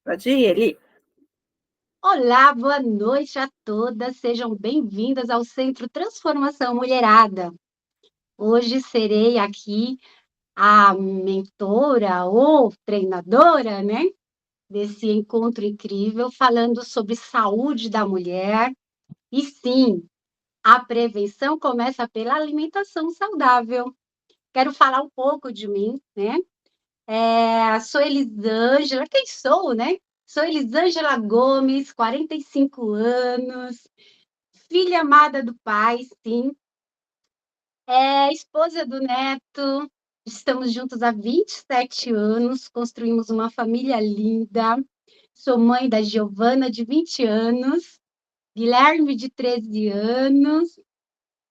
Pode ir, Eli. Olá, boa noite a todas. Sejam bem-vindas ao Centro Transformação Mulherada. Hoje serei aqui a mentora ou treinadora, né, desse encontro incrível, falando sobre saúde da mulher. E sim, a prevenção começa pela alimentação saudável. Quero falar um pouco de mim, né? Sou Elisângela, quem sou, né? Sou Elisângela Gomes, 45 anos, filha amada do pai, sim, esposa do neto. Estamos juntos há 27 anos, construímos uma família linda. Sou mãe da Giovana, de 20 anos, Guilherme, de 13 anos,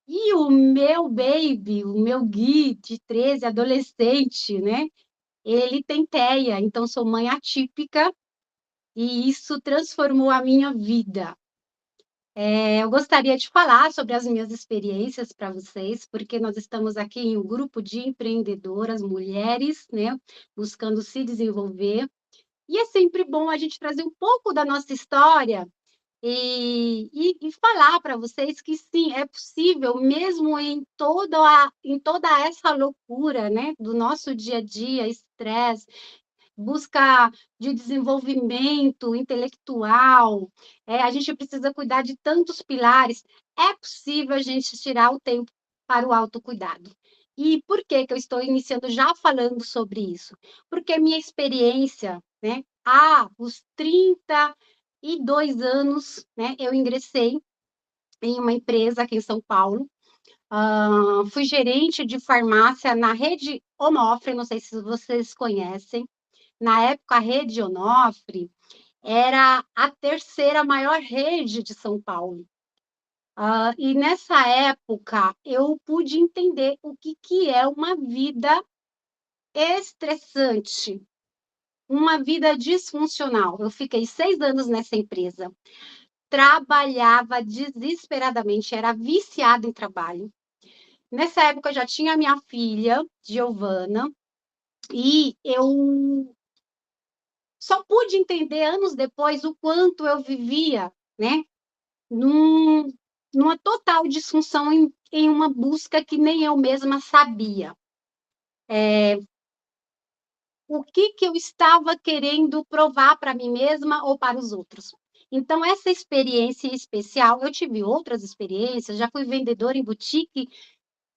e o meu baby, o meu Gui, de 13, adolescente, né? Ele tem TEA, então sou mãe atípica, e isso transformou a minha vida. Eu gostaria de falar sobre as minhas experiências para vocês, porque nós estamos aqui em um grupo de empreendedoras, mulheres, né, buscando se desenvolver. E é sempre bom a gente trazer um pouco da nossa história e falar para vocês que sim, é possível, mesmo em toda essa loucura, né, do nosso dia a dia, estresse, busca de desenvolvimento intelectual, a gente precisa cuidar de tantos pilares, é possível a gente tirar o tempo para o autocuidado. E por que que eu estou iniciando já falando sobre isso? Porque minha experiência, né, há os 32 anos, né, eu ingressei em uma empresa aqui em São Paulo, fui gerente de farmácia na rede Onofre, não sei se vocês conhecem. Na época, a rede Onofre era a terceira maior rede de São Paulo. E nessa época, eu pude entender o que, que é uma vida estressante, uma vida disfuncional. Eu fiquei 6 anos nessa empresa, trabalhava desesperadamente, era viciada em trabalho. Nessa época, eu já tinha minha filha, Giovana, e eu só pude entender anos depois o quanto eu vivia, né, num, numa total disfunção em uma busca que nem eu mesma sabia. O que que eu estava querendo provar para mim mesma ou para os outros? Então, essa experiência especial, eu tive outras experiências, já fui vendedora em boutique,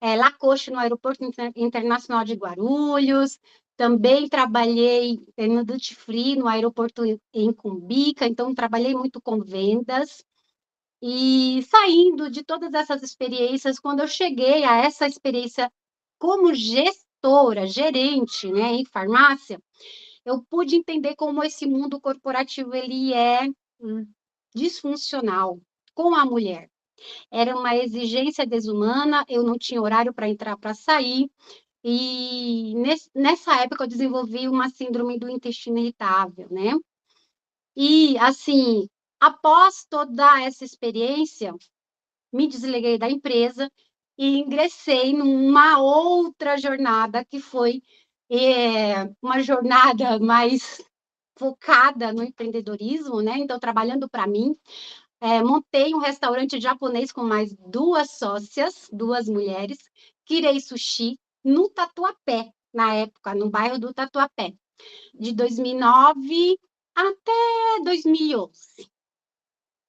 Lacoste no Aeroporto Internacional de Guarulhos, também trabalhei no Duty Free, no aeroporto em Cumbica, então trabalhei muito com vendas. E saindo de todas essas experiências, quando eu cheguei a essa experiência como gestora, gerente, né, em farmácia, eu pude entender como esse mundo corporativo ele é hum, disfuncional com a mulher. Era uma exigência desumana, eu não tinha horário para entrar, para sair, e nessa época eu desenvolvi uma síndrome do intestino irritável, né? E, assim, após toda essa experiência, me desliguei da empresa e ingressei numa outra jornada, que foi uma jornada mais focada no empreendedorismo, né? Então, trabalhando para mim, montei um restaurante japonês com mais duas sócias, duas mulheres, Kirei Sushi, no Tatuapé, na época, no bairro do Tatuapé, de 2009 até 2011.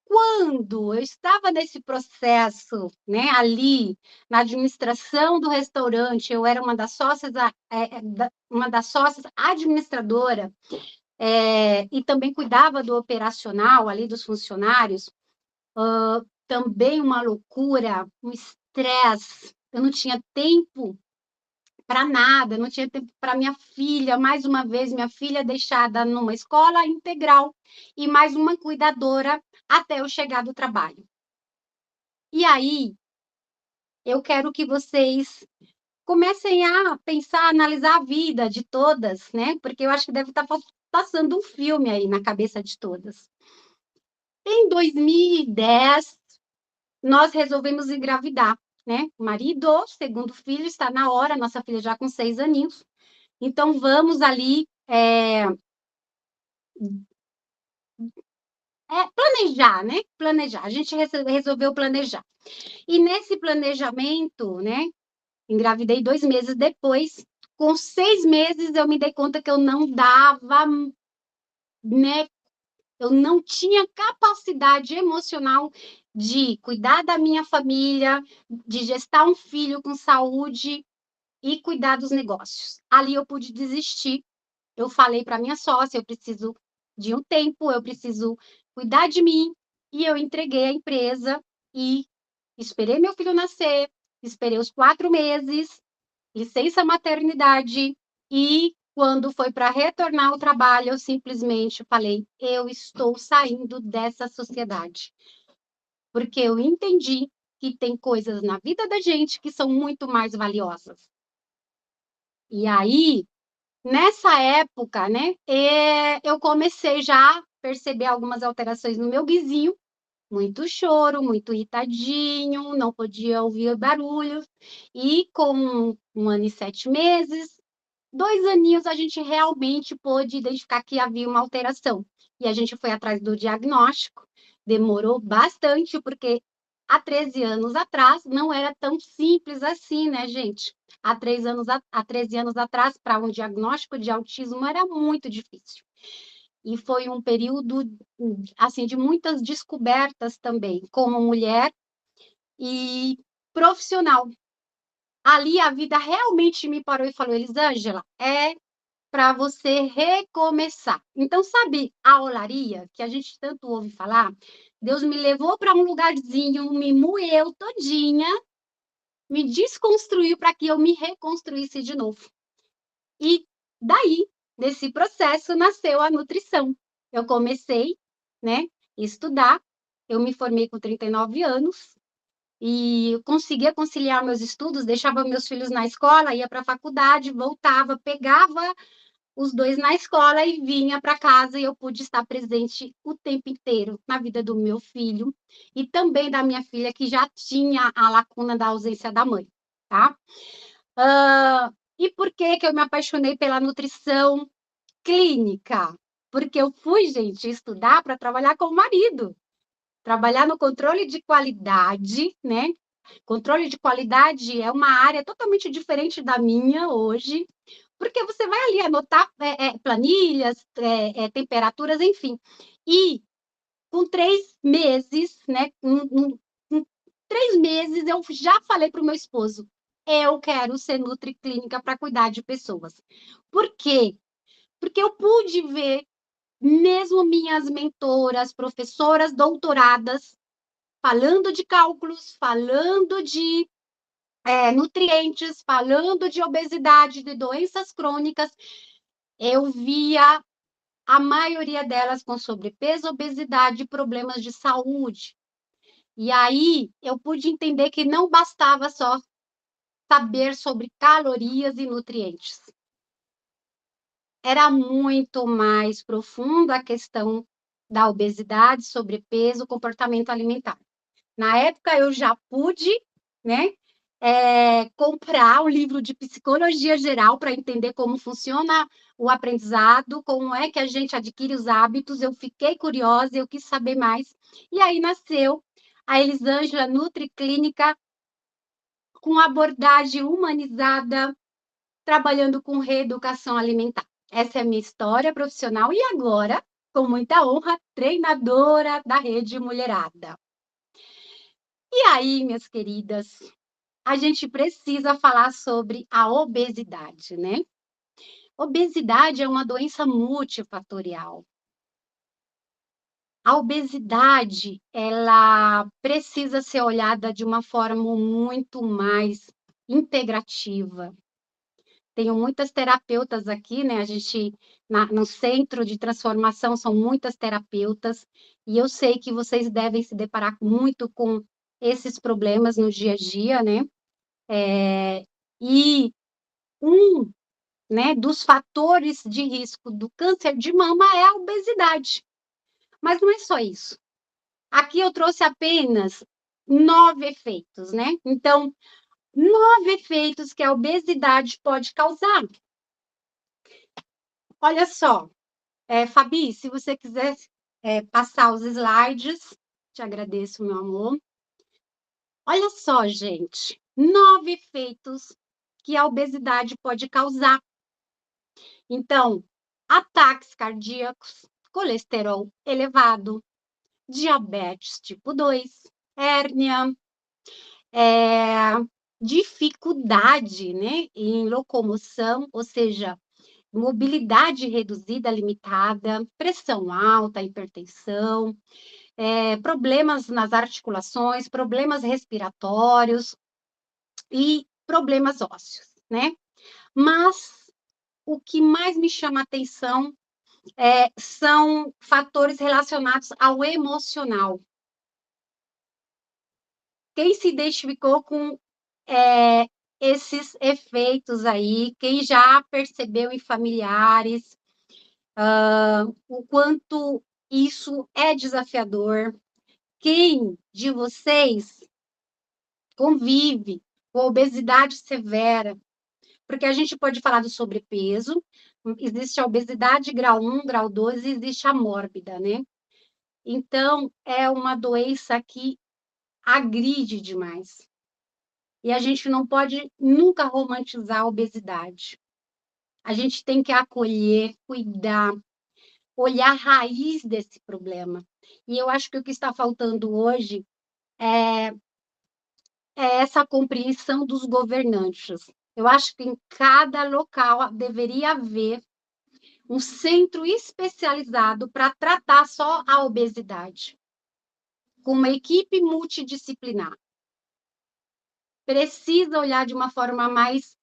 Quando eu estava nesse processo, né, ali na administração do restaurante, eu era uma das sócias administradora, e também cuidava do operacional ali dos funcionários. Também uma loucura, um estresse. Eu não tinha tempo para nada, não tinha tempo para minha filha, mais uma vez, minha filha deixada numa escola integral e mais uma cuidadora até eu chegar do trabalho. E aí, eu quero que vocês comecem a pensar, a analisar a vida de todas, né? Porque eu acho que deve estar passando um filme aí na cabeça de todas. Em 2010, nós resolvemos engravidar, né? O marido, segundo filho, está na hora, nossa filha já com 6 aninhos. Então, vamos ali planejar, né? Planejar. A gente resolveu planejar. E nesse planejamento, né? Engravidei 2 meses depois. Com 6 meses, eu me dei conta que eu não dava, né? Eu não tinha capacidade emocional de cuidar da minha família, de gestar um filho com saúde e cuidar dos negócios. Ali eu pude desistir. Eu falei para minha sócia, eu preciso de um tempo, eu preciso cuidar de mim, e eu entreguei a empresa e esperei meu filho nascer, esperei os 4 meses, licença maternidade, e quando foi para retornar ao trabalho, eu simplesmente falei: eu estou saindo dessa sociedade, porque eu entendi que tem coisas na vida da gente que são muito mais valiosas. E aí, nessa época, né, eu comecei já a perceber algumas alterações no meu vizinho, muito choro, muito irritadinho, não podia ouvir barulhos, e com 1 ano e 7 meses, 2 aninhos, a gente realmente pôde identificar que havia uma alteração. E a gente foi atrás do diagnóstico, demorou bastante, porque há 13 anos atrás não era tão simples assim, né, gente? Há 13 anos atrás, para um diagnóstico de autismo era muito difícil. E foi um período, assim, de muitas descobertas também, como mulher e profissional. Ali a vida realmente me parou e falou: Elisângela, é para você recomeçar. Então, sabe a olaria que a gente tanto ouve falar? Deus me levou para um lugarzinho, me moeu todinha, me desconstruiu para que eu me reconstruísse de novo. E daí, nesse processo, nasceu a nutrição. Eu comecei, né, a estudar, eu me formei com 39 anos, e eu conseguia conciliar meus estudos, deixava meus filhos na escola, ia para a faculdade, voltava, pegava os dois na escola e vinha para casa, e eu pude estar presente o tempo inteiro na vida do meu filho e também da minha filha, que já tinha a lacuna da ausência da mãe, tá? E por que que eu me apaixonei pela nutrição clínica? Porque eu fui, gente, estudar para trabalhar com o marido, trabalhar no controle de qualidade, né? Controle de qualidade é uma área totalmente diferente da minha hoje, porque você vai ali anotar planilhas, temperaturas, enfim. E com 3 meses, né? Com 3 meses, eu já falei para o meu esposo: eu quero ser nutriclínica para cuidar de pessoas. Por quê? Porque eu pude ver, mesmo minhas mentoras, professoras doutoradas, falando de cálculos, falando de nutrientes, falando de obesidade, de doenças crônicas, eu via a maioria delas com sobrepeso, obesidade e problemas de saúde. E aí eu pude entender que não bastava só saber sobre calorias e nutrientes. Era muito mais profunda a questão da obesidade, sobrepeso, comportamento alimentar. Na época, eu já pude, né, comprar um livro de psicologia geral para entender como funciona o aprendizado, como é que a gente adquire os hábitos. Eu fiquei curiosa, eu quis saber mais. E aí nasceu a Elisângela Nutriclínica, com abordagem humanizada, trabalhando com reeducação alimentar. Essa é a minha história profissional e agora, com muita honra, treinadora da Rede Mulherada. E aí, minhas queridas, a gente precisa falar sobre a obesidade, né? Obesidade é uma doença multifatorial. A obesidade, ela precisa ser olhada de uma forma muito mais integrativa. Tenho muitas terapeutas aqui, né? A gente, no centro de transformação, são muitas terapeutas, e eu sei que vocês devem se deparar muito com esses problemas no dia a dia, né? E um, né, dos fatores de risco do câncer de mama é a obesidade. Mas não é só isso. Aqui eu trouxe apenas 9 efeitos, né? Então, 9 efeitos que a obesidade pode causar. Olha só, Fabi, se você quiser. passar os slides. Te agradeço, meu amor. Olha só, gente, 9 efeitos que a obesidade pode causar. Então, ataques cardíacos, colesterol elevado, diabetes tipo 2, hérnia, dificuldade, né, em locomoção, ou seja, mobilidade reduzida, limitada, pressão alta, hipertensão, problemas nas articulações, problemas respiratórios e problemas ósseos, né? Mas o que mais me chama a atenção são fatores relacionados ao emocional. Quem se identificou com esses efeitos aí, quem já percebeu em familiares, o quanto isso é desafiador, quem de vocês convive com obesidade severa, porque a gente pode falar do sobrepeso, existe a obesidade grau 1, grau 2 e existe a mórbida, né? Então, é uma doença que agride demais. E a gente não pode nunca romantizar a obesidade. A gente tem que acolher, cuidar, olhar a raiz desse problema. E eu acho que o que está faltando hoje é essa compreensão dos governantes. Eu acho que em cada local deveria haver um centro especializado para tratar só a obesidade, com uma equipe multidisciplinar. Precisa olhar de uma forma mais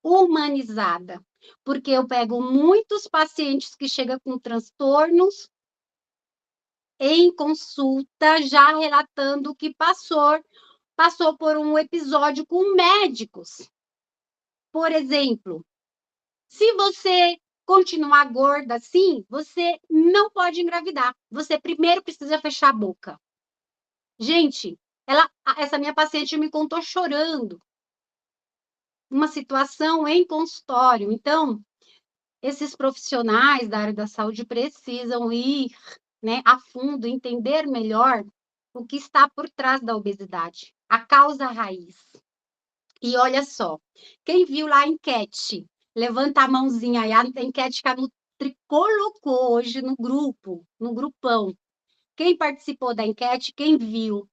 humanizada, porque eu pego muitos pacientes que chegam com transtornos em consulta, já relatando que passou por um episódio com médicos. Por exemplo, se você continuar gorda assim, você não pode engravidar. Você primeiro precisa fechar a boca. Gente, essa minha paciente me contou chorando uma situação em consultório. Então, esses profissionais da área da saúde precisam ir, né, a fundo, entender melhor o que está por trás da obesidade, a causa raiz. E olha só, quem viu lá a enquete, levanta a mãozinha aí, a enquete que a Nutri colocou hoje no grupo, no grupão. Quem participou da enquete, quem viu?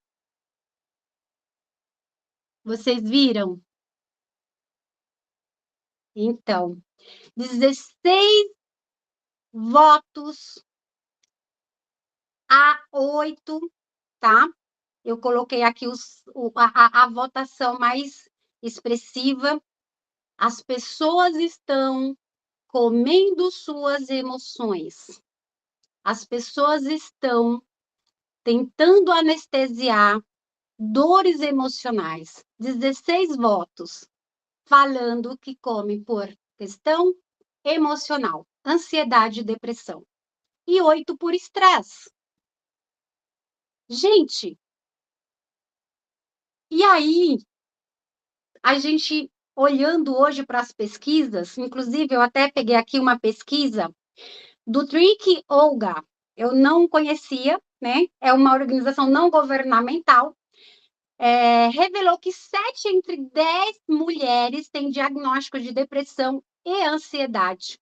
Vocês viram? Então, 16 votos a 8, tá? Eu coloquei aqui a votação mais expressiva. As pessoas estão comendo suas emoções. As pessoas estão tentando anestesiar dores emocionais. 16 votos falando que come por questão emocional, ansiedade e depressão. E 8 por estresse. Gente, e aí, a gente olhando hoje para as pesquisas, inclusive eu até peguei aqui uma pesquisa do Trick Olga, eu não conhecia, né? É uma organização não governamental, revelou que 7 entre 10 mulheres têm diagnóstico de depressão e ansiedade,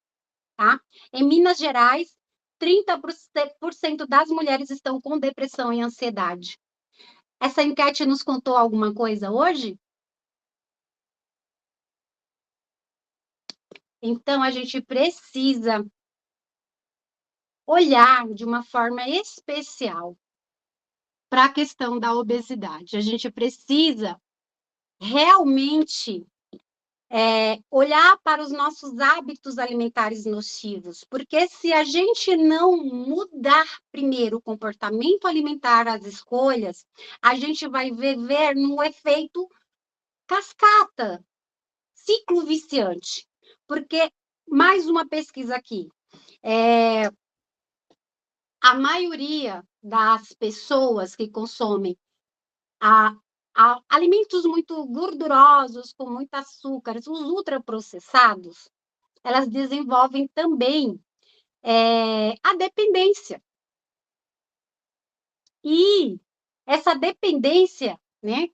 tá? Em Minas Gerais, 30% das mulheres estão com depressão e ansiedade. Essa enquete nos contou alguma coisa hoje? Então, a gente precisa olhar de uma forma especial para a questão da obesidade. A gente precisa realmente olhar para os nossos hábitos alimentares nocivos, porque se a gente não mudar primeiro o comportamento alimentar, as escolhas, a gente vai viver num efeito cascata, ciclo viciante. Porque, mais uma pesquisa aqui, a maioria das pessoas que consomem a, alimentos muito gordurosos, com muito açúcar, os ultraprocessados, elas desenvolvem também a dependência. E essa dependência, né?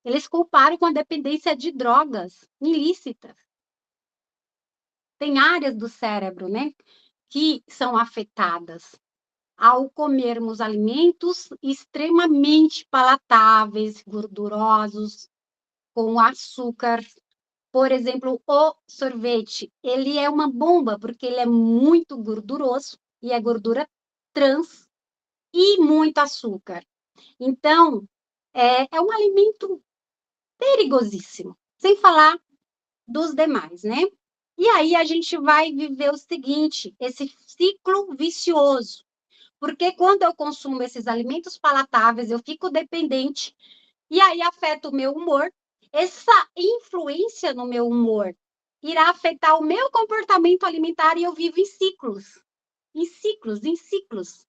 Eles comparam com a dependência de drogas ilícitas. Tem áreas do cérebro, né, que são afetadas ao comermos alimentos extremamente palatáveis, gordurosos, com açúcar. Por exemplo, o sorvete, ele é uma bomba, porque ele é muito gorduroso, e é gordura trans, e muito açúcar. Então, é um alimento perigosíssimo, sem falar dos demais, né? E aí a gente vai viver o seguinte, esse ciclo vicioso, porque quando eu consumo esses alimentos palatáveis, eu fico dependente, e aí afeta o meu humor. Essa influência no meu humor irá afetar o meu comportamento alimentar e eu vivo em ciclos, em ciclos, em ciclos.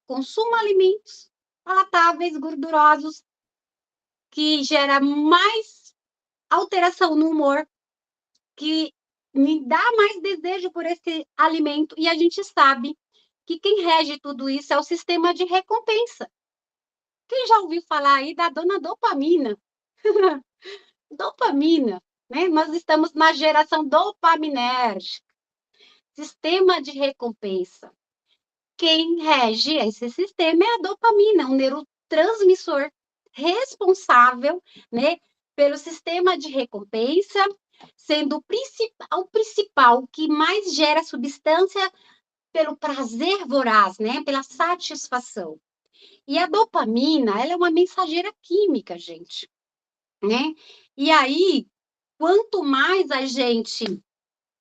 Consumo alimentos palatáveis, gordurosos, que gera mais alteração no humor, que me dá mais desejo por esse alimento, e a gente sabe que quem rege tudo isso é o sistema de recompensa. Quem já ouviu falar aí da dona dopamina? Dopamina, né? Nós estamos na geração dopaminérgica, sistema de recompensa. Quem rege esse sistema é a dopamina, um neurotransmissor responsável, né, pelo sistema de recompensa, sendo o principal que mais gera substância pelo prazer voraz, né, pela satisfação. E a dopamina, ela é uma mensageira química, gente, né? E aí, quanto mais a gente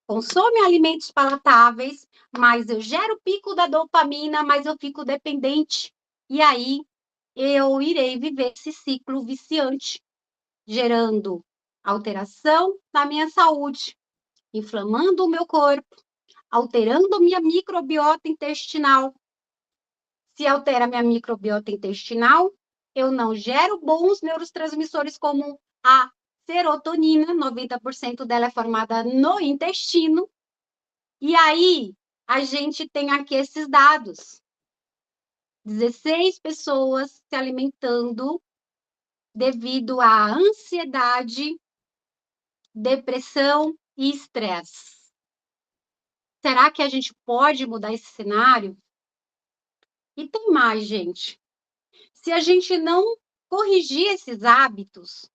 consome alimentos palatáveis, mais eu gero o pico da dopamina, mais eu fico dependente. E aí eu irei viver esse ciclo viciante, gerando alteração na minha saúde, inflamando o meu corpo, alterando minha microbiota intestinal. Se altera minha microbiota intestinal, eu não gero bons neurotransmissores como a serotonina, 90% dela é formada no intestino. E aí, a gente tem aqui esses dados. 16 pessoas se alimentando devido à ansiedade, depressão e estresse. Será que a gente pode mudar esse cenário? E tem mais, gente. Se a gente não corrigir esses hábitos,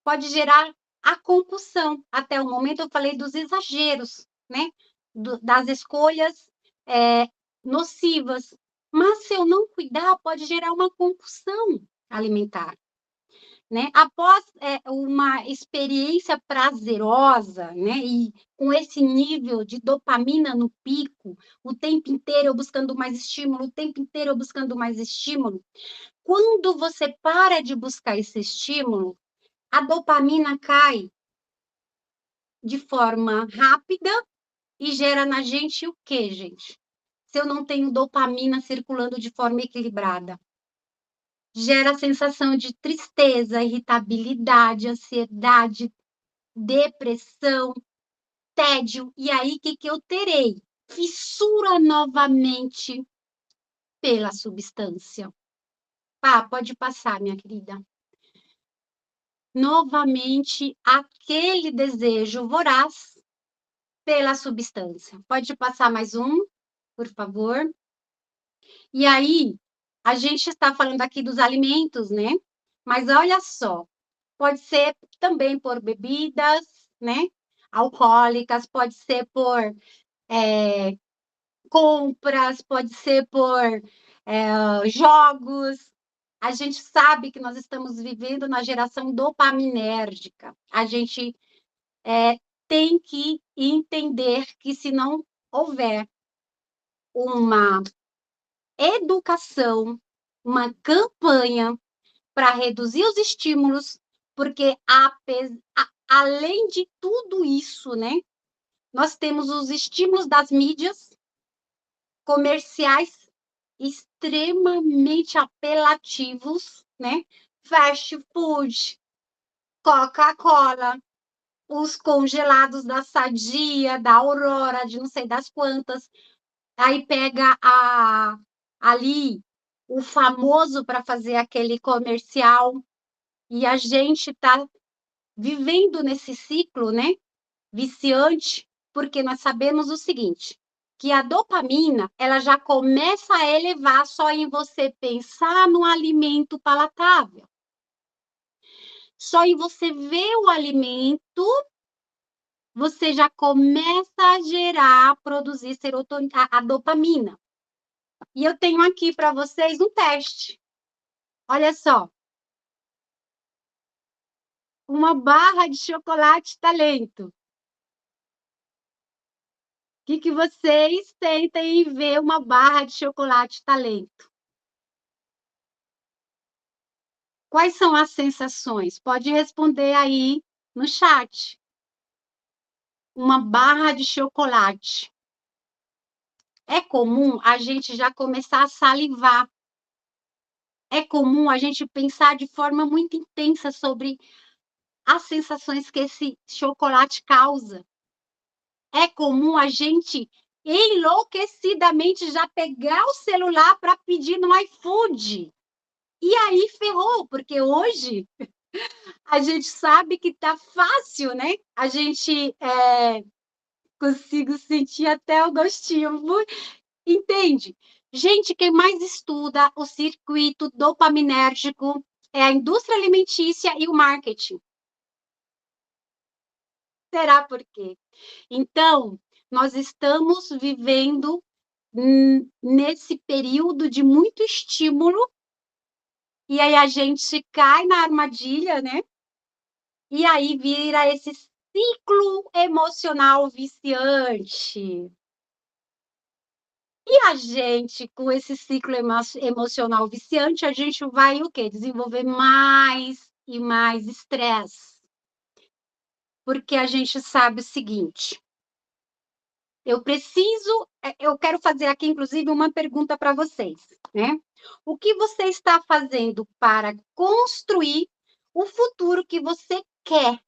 pode gerar a compulsão. Até o momento eu falei dos exageros, né? Das escolhas nocivas. Mas se eu não cuidar, pode gerar uma compulsão alimentar. Né? Após uma experiência prazerosa, né? E com esse nível de dopamina no pico, o tempo inteiro eu buscando mais estímulo, o tempo inteiro eu buscando mais estímulo, quando você para de buscar esse estímulo, a dopamina cai de forma rápida e gera na gente o quê, gente? Se eu não tenho dopamina circulando de forma equilibrada, gera a sensação de tristeza, irritabilidade, ansiedade, depressão, tédio. E aí, o que eu terei? Fissura novamente pela substância. Pode passar, minha querida. Novamente, aquele desejo voraz pela substância. Pode passar mais um, por favor. E aí, a gente está falando aqui dos alimentos, né? Mas olha só, pode ser também por bebidas, né? Alcoólicas, pode ser por compras, pode ser por jogos. A gente sabe que nós estamos vivendo na geração dopaminérgica. A gente tem que entender que se não houver uma educação, uma campanha para reduzir os estímulos, porque além de tudo isso, né, nós temos os estímulos das mídias comerciais extremamente apelativos, né? Fast food, Coca-Cola, os congelados da Sadia, da Aurora, de não sei das quantas. Aí pega ali o famoso para fazer aquele comercial, e a gente está vivendo nesse ciclo, né, viciante, porque nós sabemos o seguinte, que a dopamina, ela já começa a elevar só em você pensar no alimento palatável. Só em você ver o alimento, você já começa a gerar, produzir serotonina, a dopamina. E eu tenho aqui para vocês um teste. Olha só. Uma barra de chocolate talento. O que vocês tentem ver uma barra de chocolate talento? Quais são as sensações? Pode responder aí no chat. Uma barra de chocolate. É comum a gente já começar a salivar. É comum a gente pensar de forma muito intensa sobre as sensações que esse chocolate causa. É comum a gente enlouquecidamente já pegar o celular para pedir no iFood. E aí ferrou, porque hoje a gente sabe que tá fácil, né? A gente consigo sentir até o gostinho. Entende? Gente, quem mais estuda o circuito dopaminérgico é a indústria alimentícia e o marketing. Será por quê? Então, nós estamos vivendo nesse período de muito estímulo, e aí a gente cai na armadilha, né? E aí vira esse ciclo emocional viciante. E a gente, com esse ciclo emocional viciante, a gente vai o quê? Desenvolver mais e mais estresse. Porque a gente sabe o seguinte, eu quero fazer aqui, inclusive, uma pergunta para vocês, né? O que você está fazendo para construir o futuro que você quer?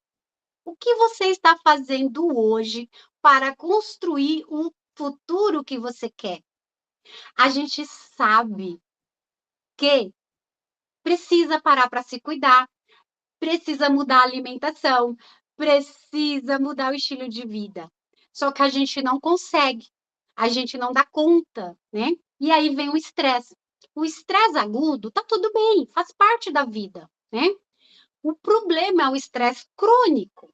O que você está fazendo hoje para construir o futuro que você quer? A gente sabe que precisa parar para se cuidar, precisa mudar a alimentação, precisa mudar o estilo de vida. Só que a gente não consegue, a gente não dá conta, né? E aí vem o estresse. O estresse agudo, tá tudo bem, faz parte da vida, né? O problema é o estresse crônico.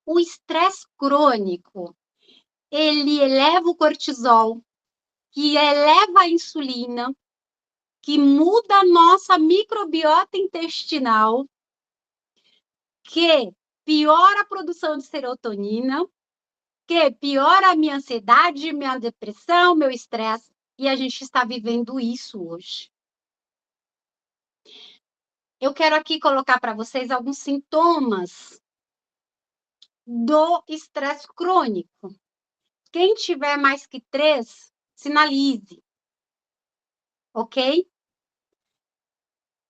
O estresse crônico, ele eleva o cortisol, que eleva a insulina, que muda a nossa microbiota intestinal, que piora a produção de serotonina, que piora a minha ansiedade, minha depressão, meu estresse, e a gente está vivendo isso hoje. Eu quero aqui colocar para vocês alguns sintomas do estresse crônico. Quem tiver mais que 3, sinalize, ok?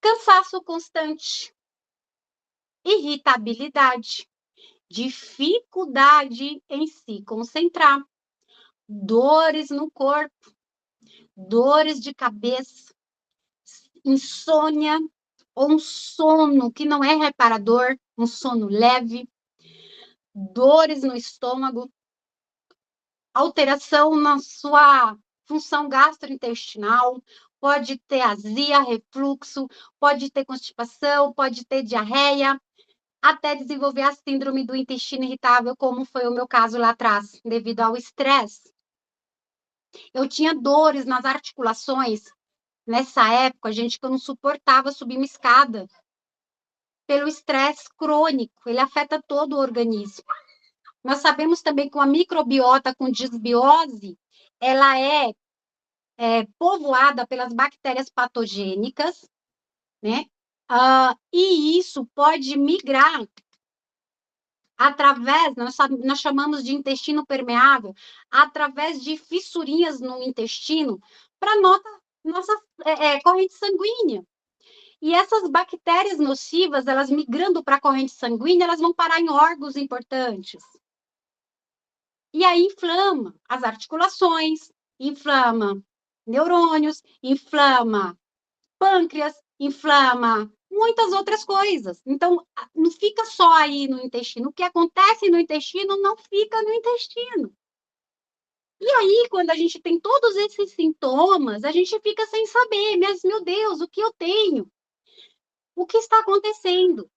Cansaço constante, irritabilidade, dificuldade em se concentrar, dores no corpo, dores de cabeça, insônia ou um sono que não é reparador, um sono leve, dores no estômago, alteração na sua função gastrointestinal, pode ter azia, refluxo, pode ter constipação, pode ter diarreia, até desenvolver a síndrome do intestino irritável, como foi o meu caso lá atrás, devido ao estresse. Eu tinha dores nas articulações. Nessa época, gente, que eu não suportava subir uma escada pelo estresse crônico, ele afeta todo o organismo. Nós sabemos também que uma microbiota com disbiose, ela é povoada pelas bactérias patogênicas, né? E isso pode migrar através, nós chamamos de intestino permeável, através de fissurinhas no intestino para nossa corrente sanguínea. E essas bactérias nocivas, elas migrando para a corrente sanguínea, elas vão parar em órgãos importantes. E aí inflama as articulações, inflama neurônios, inflama pâncreas, inflama muitas outras coisas. Então, não fica só aí no intestino. O que acontece no intestino não fica no intestino. E aí, quando a gente tem todos esses sintomas, a gente fica sem saber, mas, meu Deus, o que eu tenho? O que está acontecendo?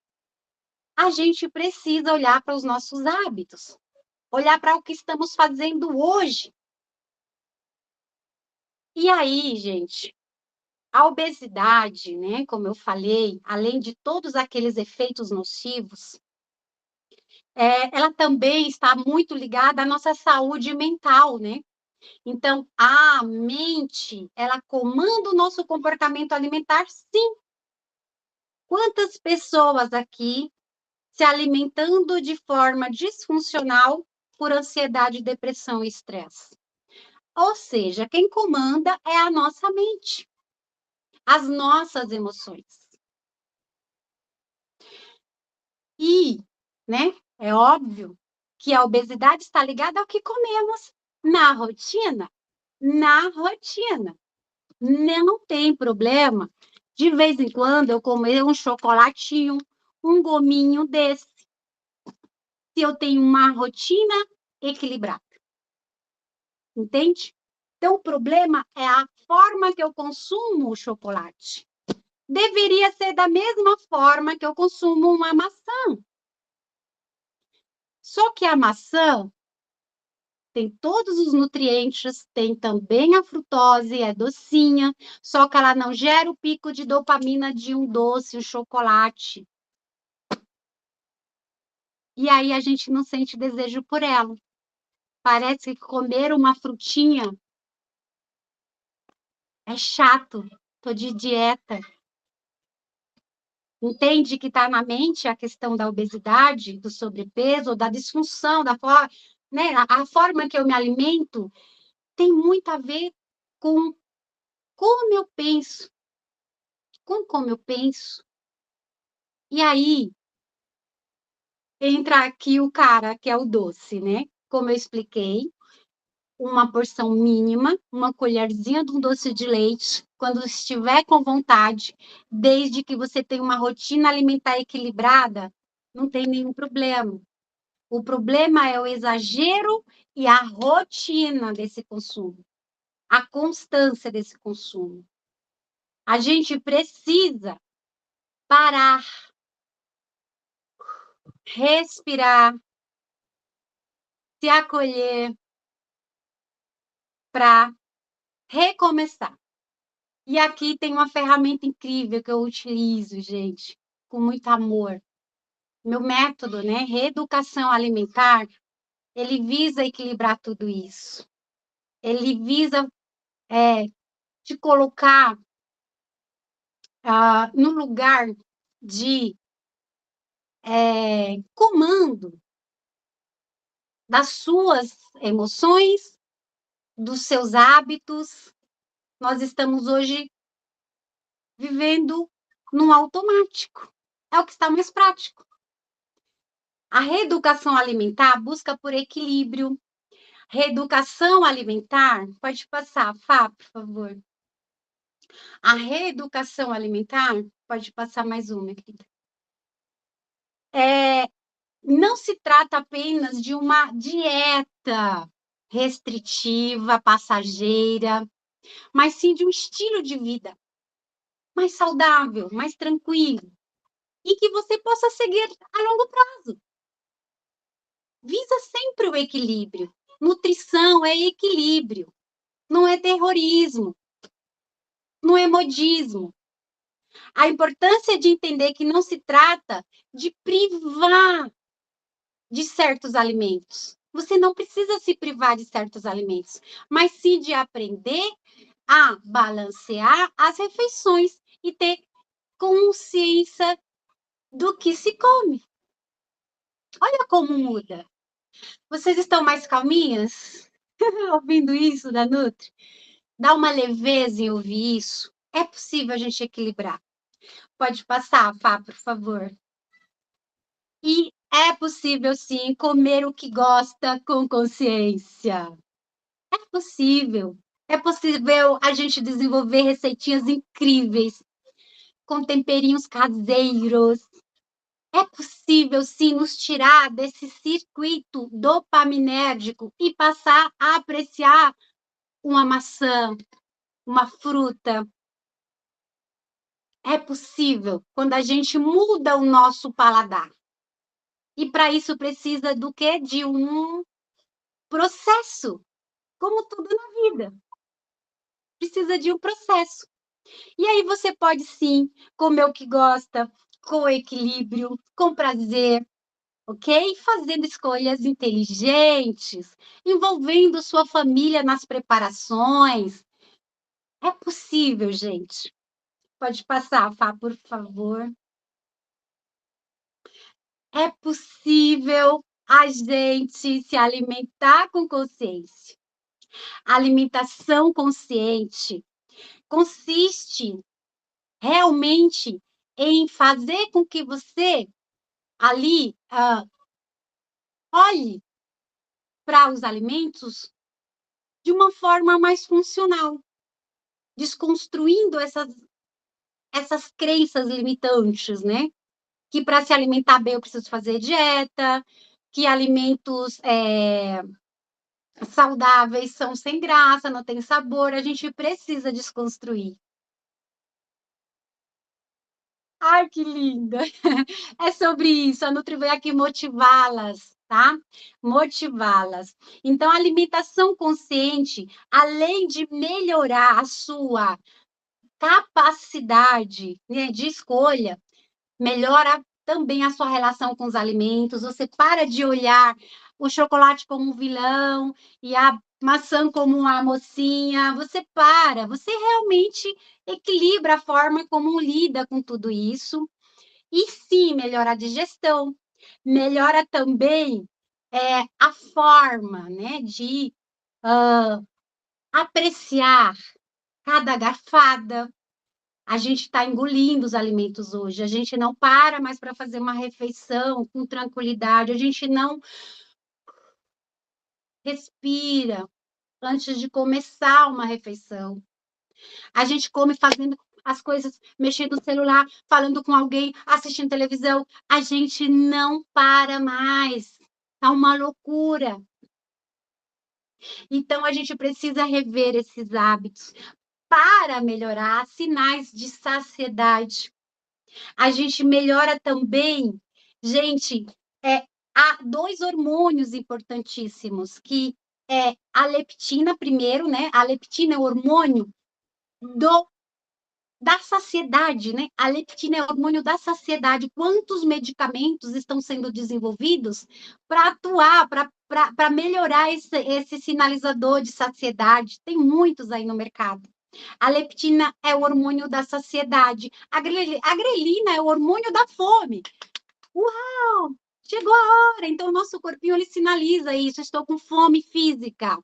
A gente precisa olhar para os nossos hábitos, olhar para o que estamos fazendo hoje. E aí, gente, a obesidade, né, como eu falei, além de todos aqueles efeitos nocivos, ela também está muito ligada à nossa saúde mental, né? Então, a mente, ela comanda o nosso comportamento alimentar, sim. Quantas pessoas aqui se alimentando de forma disfuncional por ansiedade, depressão e estresse? Ou seja, quem comanda é a nossa mente, as nossas emoções. E, né, é óbvio que a obesidade está ligada ao que comemos na rotina. Na rotina. Não tem problema, de vez em quando, eu comer um chocolatinho, um gominho desse, se eu tenho uma rotina equilibrada. Entende? Então, o problema é a forma que eu consumo o chocolate. Deveria ser da mesma forma que eu consumo uma maçã. Só que a maçã tem todos os nutrientes, tem também a frutose, é docinha, só que ela não gera o pico de dopamina de um doce, um chocolate. E aí a gente não sente desejo por ela. Parece que comer uma frutinha é chato, tô de dieta. Entende que está na mente a questão da obesidade, do sobrepeso, da disfunção, da forma, né? A forma que eu me alimento tem muito a ver com como eu penso, com como eu penso. E aí entra aqui o cara que é o doce, né? Como eu expliquei, uma porção mínima, uma colherzinha de um doce de leite, quando estiver com vontade, desde que você tenha uma rotina alimentar equilibrada, não tem nenhum problema. O problema é o exagero e a rotina desse consumo, a constância desse consumo. A gente precisa parar, respirar, se acolher para recomeçar. E aqui tem uma ferramenta incrível que eu utilizo, gente, com muito amor. Meu método, né, reeducação alimentar, ele visa equilibrar tudo isso. Ele visa te colocar no lugar de comando das suas emoções, dos seus hábitos. Nós estamos hoje vivendo no automático. É o que está mais prático. A reeducação alimentar busca por equilíbrio. Reeducação alimentar, pode passar, Fá, por favor. A reeducação alimentar, pode passar mais uma, querida. Não se trata apenas de uma dieta restritiva, passageira, mas sim de um estilo de vida mais saudável, mais tranquilo, e que você possa seguir a longo prazo. Visa sempre o equilíbrio. Nutrição é equilíbrio, não é terrorismo, não é modismo. A importância de entender que não se trata de privar de certos alimentos. Você não precisa se privar de certos alimentos, mas sim de aprender a balancear as refeições e ter consciência do que se come. Olha como muda. Vocês estão mais calminhas ouvindo isso da Nutri? Dá uma leveza em ouvir isso. É possível a gente equilibrar. Pode passar, Fá, por favor. E é possível, sim, comer o que gosta com consciência. É possível. É possível a gente desenvolver receitinhas incríveis, com temperinhos caseiros. É possível, sim, nos tirar desse circuito dopaminérgico e passar a apreciar uma maçã, uma fruta. É possível quando a gente muda o nosso paladar. E para isso precisa do quê? De um processo, como tudo na vida. Precisa de um processo. E aí você pode sim comer o que gosta, com equilíbrio, com prazer, ok? Fazendo escolhas inteligentes, envolvendo sua família nas preparações. É possível, gente. Pode passar, Fá, por favor. É possível a gente se alimentar com consciência. A alimentação consciente consiste realmente em fazer com que você ali olhe para os alimentos de uma forma mais funcional, desconstruindo essas crenças limitantes, né? Que para se alimentar bem eu preciso fazer dieta, que alimentos saudáveis são sem graça, não tem sabor, a gente precisa desconstruir. Ai, que linda! É sobre isso, a Nutri veio aqui motivá-las, tá? Motivá-las. Então, a alimentação consciente, além de melhorar a sua capacidade, né, de escolha, melhora também a sua relação com os alimentos, você para de olhar o chocolate como um vilão e a maçã como uma mocinha, você realmente equilibra a forma como lida com tudo isso, e sim, melhora a digestão, melhora também a forma, né, de apreciar cada garfada. A gente está engolindo os alimentos hoje, a gente não para mais para fazer uma refeição com tranquilidade, a gente não respira antes de começar uma refeição. A gente come fazendo as coisas, mexendo no celular, falando com alguém, assistindo televisão. A gente não para mais. Tá uma loucura. Então, a gente precisa rever esses hábitos para melhorar sinais de saciedade. A gente melhora também, gente, há dois hormônios importantíssimos, que é a leptina primeiro, né? A leptina é o hormônio do da saciedade, né? A leptina é o hormônio da saciedade. Quantos medicamentos estão sendo desenvolvidos para atuar, para melhorar esse sinalizador de saciedade? Tem muitos aí no mercado. A leptina é o hormônio da saciedade. A grelina é o hormônio da fome. Uau! Chegou a hora. Então, o nosso corpinho ele sinaliza isso. Estou com fome física.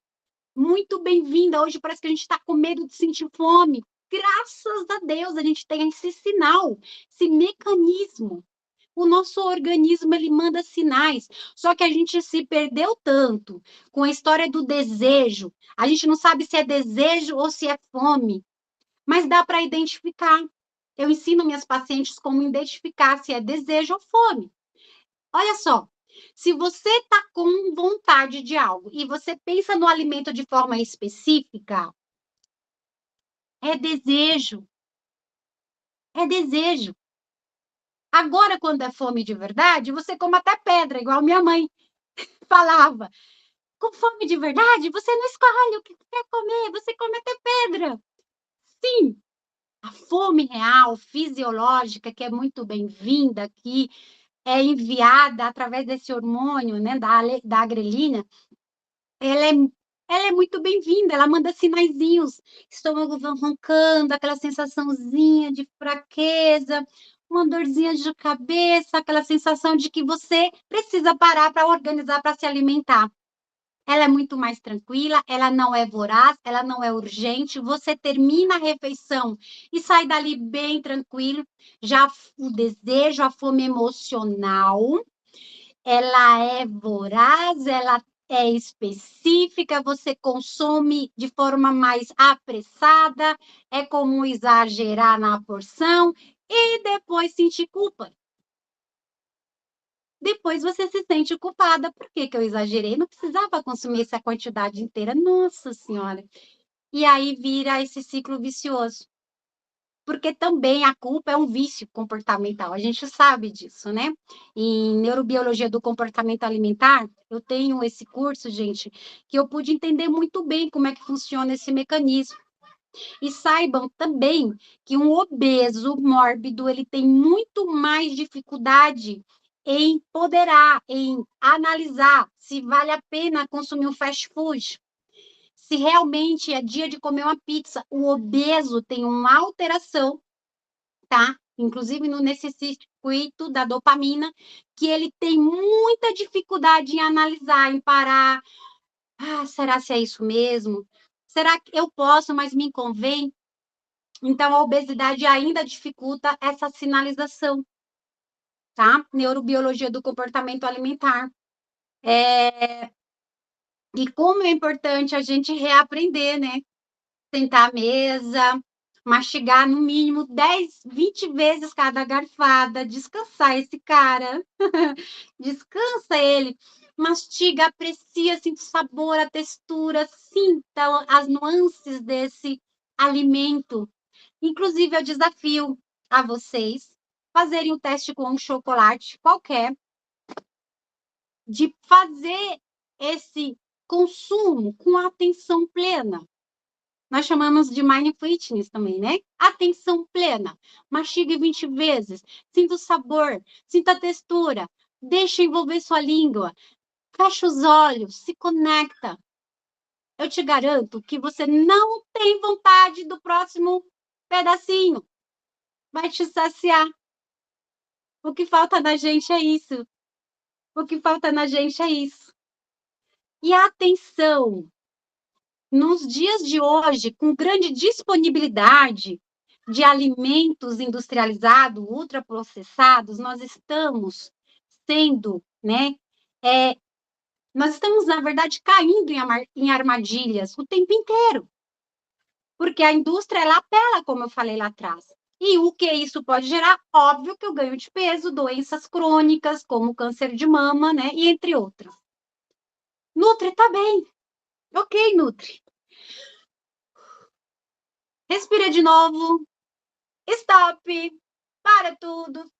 Muito bem-vinda. Hoje parece que a gente está com medo de sentir fome. Graças a Deus, a gente tem esse sinal, esse mecanismo. O nosso organismo ele manda sinais, só que a gente se perdeu tanto com a história do desejo. A gente não sabe se é desejo ou se é fome, mas dá para identificar. Eu ensino minhas pacientes como identificar se é desejo ou fome. Olha só, se você está com vontade de algo e você pensa no alimento de forma específica, é desejo, é desejo. Agora, quando é fome de verdade, você come até pedra, igual minha mãe falava. Com fome de verdade, você não escolhe o que quer comer, você come até pedra. Sim, a fome real, fisiológica, que é muito bem-vinda aqui, é enviada através desse hormônio, né, da grelina, ela é, ela é muito bem-vinda, ela manda sinaizinhos, estômago roncando, aquela sensaçãozinha de fraqueza, uma dorzinha de cabeça, aquela sensação de que você precisa parar para organizar para se alimentar. Ela é muito mais tranquila, ela não é voraz, ela não é urgente. Você termina a refeição e sai dali bem tranquilo. Já o desejo, a fome emocional, ela é voraz, ela é específica, você consome de forma mais apressada, é comum exagerar na porção e depois sentir culpa. Depois você se sente culpada. Por que que eu exagerei? Não precisava consumir essa quantidade inteira. Nossa Senhora! E aí vira esse ciclo vicioso. Porque também a culpa é um vício comportamental, a gente sabe disso, né? Em neurobiologia do comportamento alimentar, eu tenho esse curso, gente, que eu pude entender muito bem como é que funciona esse mecanismo. E saibam também que um obeso mórbido, ele tem muito mais dificuldade em ponderar, em analisar se vale a pena consumir um fast food, se realmente é dia de comer uma pizza. O obeso tem uma alteração, tá? Inclusive nesse circuito da dopamina, que ele tem muita dificuldade em analisar, em parar. Ah, será se é isso mesmo? Será que eu posso, mas me convém? Então, a obesidade ainda dificulta essa sinalização, tá? Neurobiologia do comportamento alimentar. E como é importante a gente reaprender, né? Sentar à mesa, mastigar no mínimo 10, 20 vezes cada garfada, descansar esse cara, descansa ele, mastiga, aprecia, sinta o sabor, a textura, sinta as nuances desse alimento. Inclusive, eu desafio a vocês fazerem o teste com um chocolate qualquer, de fazer esse consumo com atenção plena. Nós chamamos de mindfulness também, né? Atenção plena. Mastigue 20 vezes. Sinta o sabor, sinta a textura. Deixa envolver sua língua. Fecha os olhos, se conecta. Eu te garanto que você não tem vontade do próximo pedacinho. Vai te saciar. O que falta na gente é isso. O que falta na gente é isso. E a atenção. Nos dias de hoje, com grande disponibilidade de alimentos industrializados, ultraprocessados, nós estamos sendo, né? Nós estamos, na verdade, caindo em armadilhas o tempo inteiro, porque a indústria ela apela, como eu falei lá atrás. E o que isso pode gerar? Óbvio que o ganho de peso, doenças crônicas, como câncer de mama, né? E entre outras. Nutri tá bem. Ok, Nutri. Respira de novo. Stop, para tudo,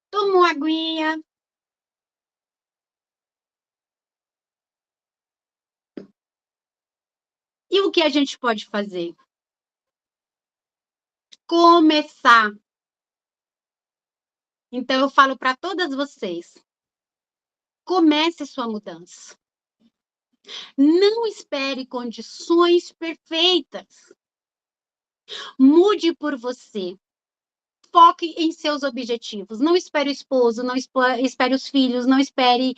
toma uma aguinha. E o que a gente pode fazer? Começar. Então, eu falo para todas vocês: comece sua mudança. Não espere condições perfeitas. Mude por você. Foque em seus objetivos. Não espere o esposo, não espere os filhos, não espere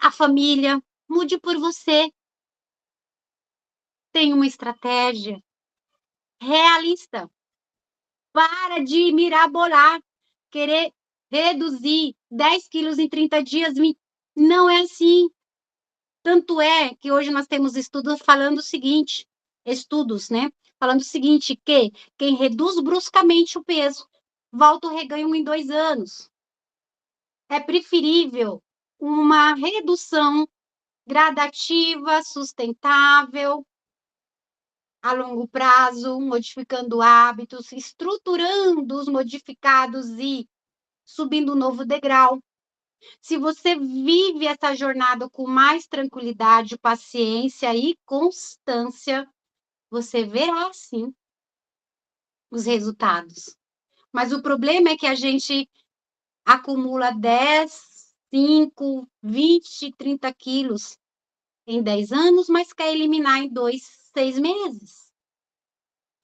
a família. Mude por você. Tenha uma estratégia realista. Para de mirabolar, querer reduzir 10 quilos em 30 dias. Não é assim. Tanto é que hoje nós temos estudos falando o seguinte, estudos, né? Falando o seguinte, que quem reduz bruscamente o peso, volta o reganho em 2 anos. É preferível uma redução gradativa, sustentável, a longo prazo, modificando hábitos, estruturando os modificados e subindo um novo degrau. Se você vive essa jornada com mais tranquilidade, paciência e constância, você verá sim os resultados. Mas o problema é que a gente acumula 10, 5, 20, 30 quilos em 10 anos, mas quer eliminar em 2, 6 meses.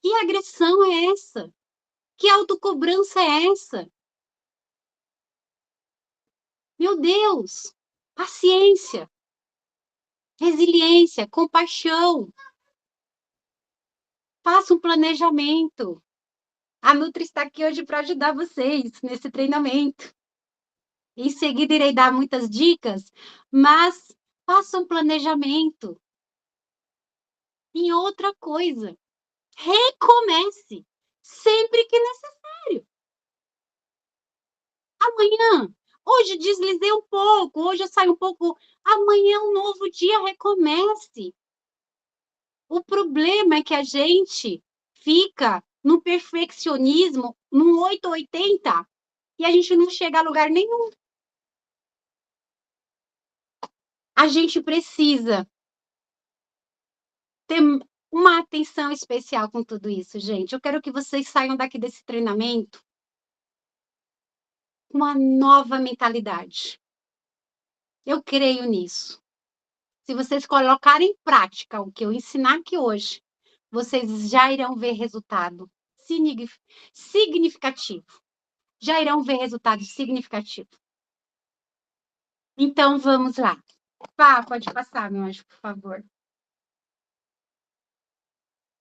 Que agressão é essa? Que autocobrança é essa? Meu Deus! Paciência, resiliência, compaixão. Faça um planejamento. A Nutri está aqui hoje para ajudar vocês nesse treinamento. Em seguida, irei dar muitas dicas, mas Faça um planejamento. E outra coisa, recomece sempre que necessário. Amanhã, hoje deslizei um pouco, hoje eu saio um pouco, amanhã é um novo dia, recomece. O problema é que a gente fica no perfeccionismo, no 880, e a gente não chega a lugar nenhum. A gente precisa ter uma atenção especial com tudo isso, gente. Eu quero que vocês saiam daqui desse treinamento com uma nova mentalidade. Eu creio nisso. Se vocês colocarem em prática o que eu ensinar aqui hoje, vocês já irão ver resultado significativo. Já irão ver resultado significativo. Então, vamos lá. Pá, pode passar, meu anjo, por favor.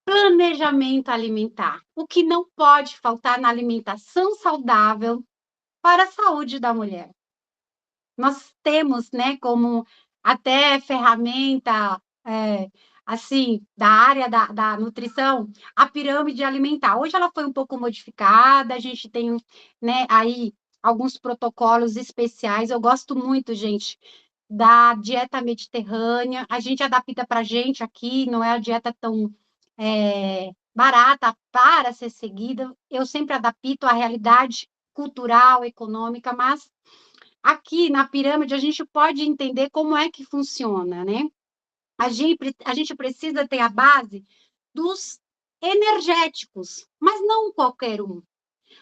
Planejamento alimentar. O que não pode faltar na alimentação saudável para a saúde da mulher. Nós temos, né, como até ferramenta, assim, da área da nutrição, a pirâmide alimentar. Hoje ela foi um pouco modificada, a gente tem, né, aí alguns protocolos especiais. Eu gosto muito, gente, da dieta mediterrânea. A gente adapta para a gente aqui, não é a dieta tão barata para ser seguida. Eu sempre adapto à realidade cultural, econômica, mas aqui na pirâmide a gente pode entender como é que funciona, né? A gente precisa ter a base dos energéticos, mas não qualquer um.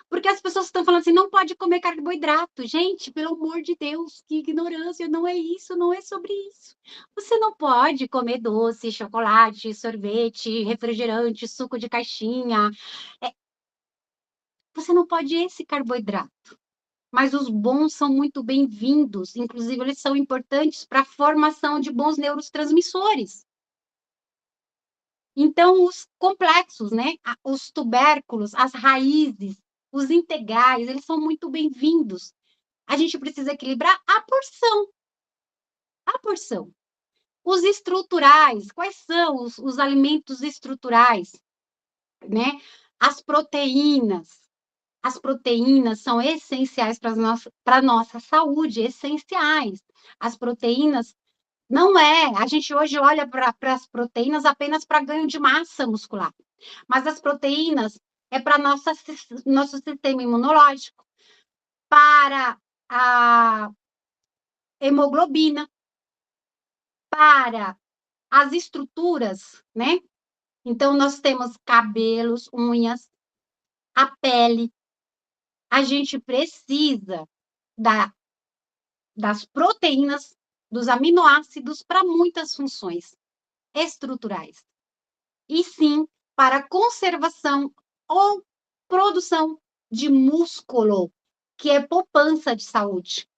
Porque as pessoas estão falando assim, não pode comer carboidrato. Gente, pelo amor de Deus, que ignorância, não é isso, não é sobre isso. Você não pode comer doce, chocolate, sorvete, refrigerante, suco de caixinha. É, você não pode esse carboidrato. Mas os bons são muito bem-vindos, inclusive eles são importantes para a formação de bons neurotransmissores. Então, os complexos, né? Os tubérculos, as raízes, os integrais, eles são muito bem-vindos. A gente precisa equilibrar a porção. A porção. Os estruturais, quais são os alimentos estruturais, né? As proteínas. As proteínas são essenciais para a nossa saúde, essenciais. As proteínas não é. A gente hoje olha para as proteínas apenas para ganho de massa muscular, mas as proteínas é para nosso sistema imunológico, para a hemoglobina, para as estruturas, né? Então, nós temos cabelos, unhas, a pele. A gente precisa da, das proteínas, dos aminoácidos para muitas funções estruturais. E sim para conservação ou produção de músculo, que é poupança de saúde.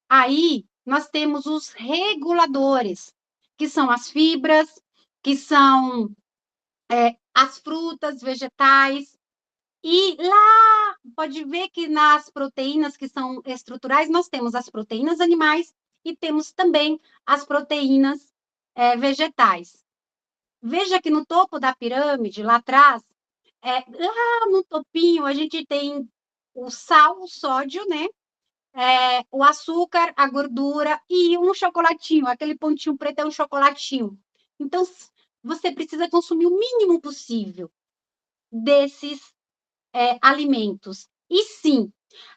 Aí nós temos os reguladores, que são as fibras, que são as frutas, vegetais. E lá, pode ver que nas proteínas que são estruturais, nós temos as proteínas animais e temos também as proteínas vegetais. Veja que no topo da pirâmide, lá atrás, lá no topinho, a gente tem o sal, o sódio, né? O açúcar, a gordura e um chocolatinho. Aquele pontinho preto é um chocolatinho. Então, você precisa consumir o mínimo possível desses alimentos. E sim,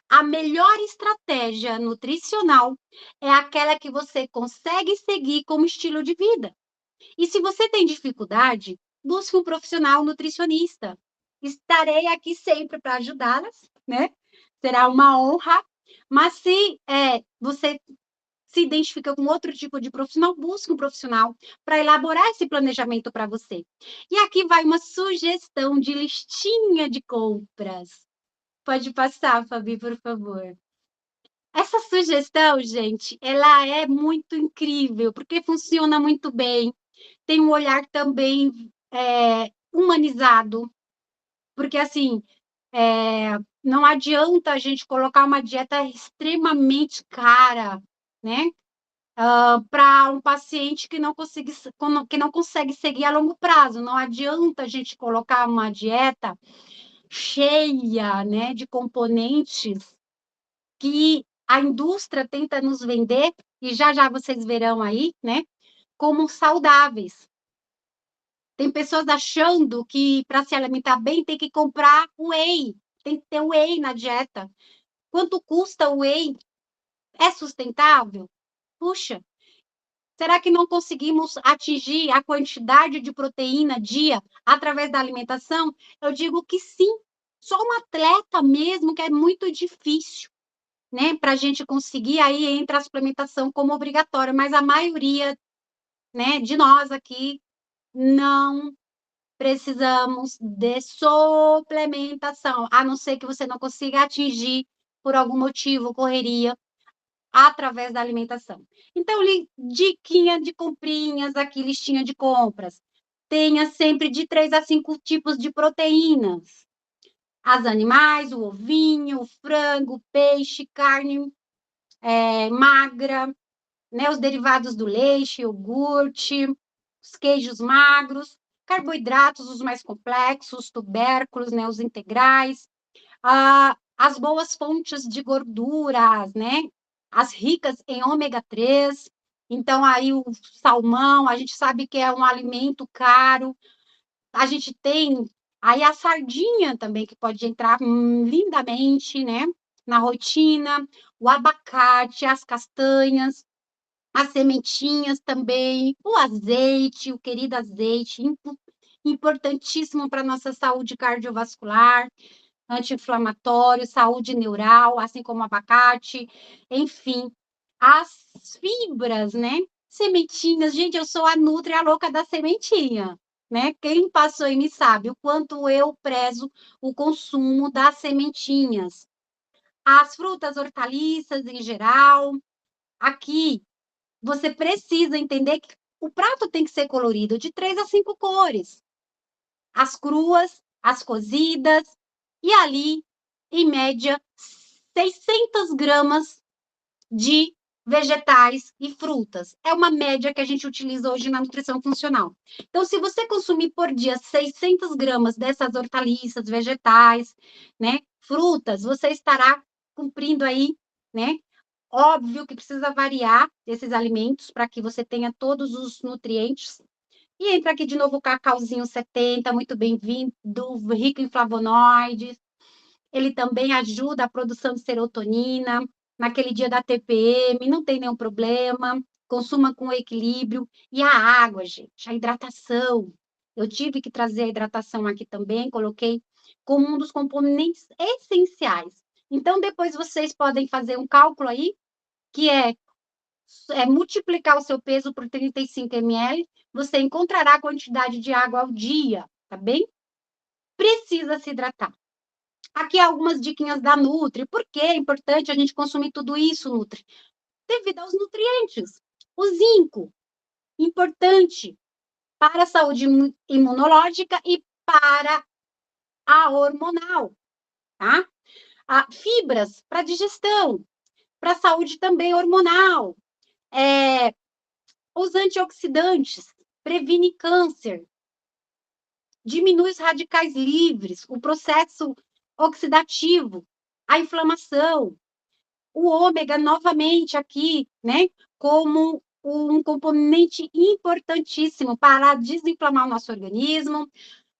a melhor estratégia nutricional é aquela que você consegue seguir como estilo de vida. E se você tem dificuldade, busque um profissional nutricionista. Estarei aqui sempre para ajudá-las, né? Será uma honra. Mas se você se identifica com outro tipo de profissional, busque um profissional para elaborar esse planejamento para você. E aqui vai uma sugestão de listinha de compras. Pode passar, Fabi, por favor. Essa sugestão, gente, ela é muito incrível, porque funciona muito bem. Tem um olhar também humanizado, porque assim, não adianta a gente colocar uma dieta extremamente cara, né? para um paciente que não consegue seguir a longo prazo. Não adianta a gente colocar uma dieta cheia, né, de componentes que a indústria tenta nos vender, e já já vocês verão aí, né, como saudáveis. Tem pessoas achando que para se alimentar bem tem que comprar whey, tem que ter whey na dieta. Quanto custa o whey? É sustentável? Puxa, será que não conseguimos atingir a quantidade de proteína dia através da alimentação? Eu digo que sim. Só um atleta mesmo, que é muito difícil, né? Para a gente conseguir, aí entra a suplementação como obrigatória, mas a maioria, né, de nós aqui não precisamos de suplementação, a não ser que você não consiga atingir por algum motivo, correria, através da alimentação. Então, diquinha de comprinhas, aqui, listinha de compras. Tenha sempre de 3 a 5 tipos de proteínas. As animais, o ovinho, o frango, o peixe, carne magra, né, os derivados do leite, iogurte, os queijos magros, carboidratos, os mais complexos, tubérculos, né, os integrais, as boas fontes de gorduras, né? As ricas em ômega 3. Então, aí o salmão, a gente sabe que é um alimento caro. A gente tem aí a sardinha também, que pode entrar lindamente, né? Na rotina, o abacate, as castanhas, as sementinhas também, o azeite, o querido azeite, importantíssimo para a nossa saúde cardiovascular, anti-inflamatório, saúde neural, assim como o abacate, enfim, as fibras, né? Sementinhas, gente, eu sou a nutri, a louca da sementinha, né? Quem passou e me sabe o quanto eu prezo o consumo das sementinhas. As frutas, hortaliças em geral, aqui você precisa entender que o prato tem que ser colorido de 3 a 5 cores. As cruas, as cozidas, e ali, em média, 600 gramas de vegetais e frutas. É uma média que a gente utiliza hoje na nutrição funcional. Então, se você consumir por dia 600 gramas dessas hortaliças, vegetais, né, frutas, você estará cumprindo aí, né? Óbvio que precisa variar esses alimentos para que você tenha todos os nutrientes. E entra aqui de novo o cacauzinho 70, muito bem-vindo, rico em flavonoides. Ele também ajuda a produção de serotonina. Naquele dia da TPM, não tem nenhum problema. Consuma com equilíbrio. E a água, gente, a hidratação. Eu tive que trazer a hidratação aqui também, coloquei como um dos componentes essenciais. Então, depois vocês podem fazer um cálculo aí, que é multiplicar o seu peso por 35 ml, você encontrará a quantidade de água ao dia, tá bem? Precisa se hidratar. Aqui algumas diquinhas da Nutri. Por que é importante a gente consumir tudo isso, Nutri? Devido aos nutrientes. O zinco, importante para a saúde imunológica e para a hormonal, tá? Fibras para digestão, para a saúde também hormonal. Os antioxidantes previne câncer, diminui os radicais livres, o processo oxidativo, a inflamação, o ômega novamente aqui, né, como um componente importantíssimo para desinflamar o nosso organismo.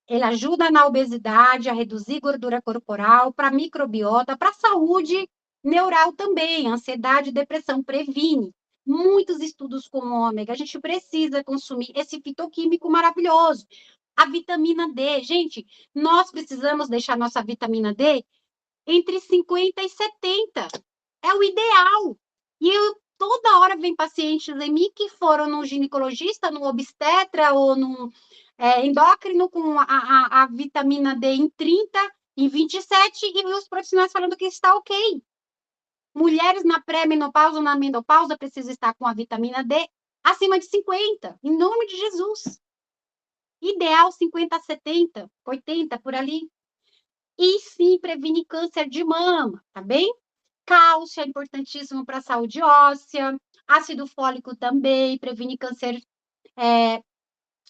Ele ajuda na obesidade, a reduzir gordura corporal, para a microbiota, para a saúde neural também, ansiedade e depressão, previne. Muitos estudos com ômega, a gente precisa consumir esse fitoquímico maravilhoso. A vitamina D, gente, nós precisamos deixar nossa vitamina D entre 50 e 70. É o ideal. E toda hora vem pacientes em mim que foram no ginecologista, no obstetra ou no endócrino com a vitamina D em 30, em 27, e os profissionais falando que está ok. Mulheres na pré-menopausa ou na menopausa precisam estar com a vitamina D acima de 50, em nome de Jesus. Ideal 50 a 70, 80, por ali. E sim, previne câncer de mama, tá bem? Cálcio é importantíssimo para a saúde óssea, Ácido fólico também previne câncer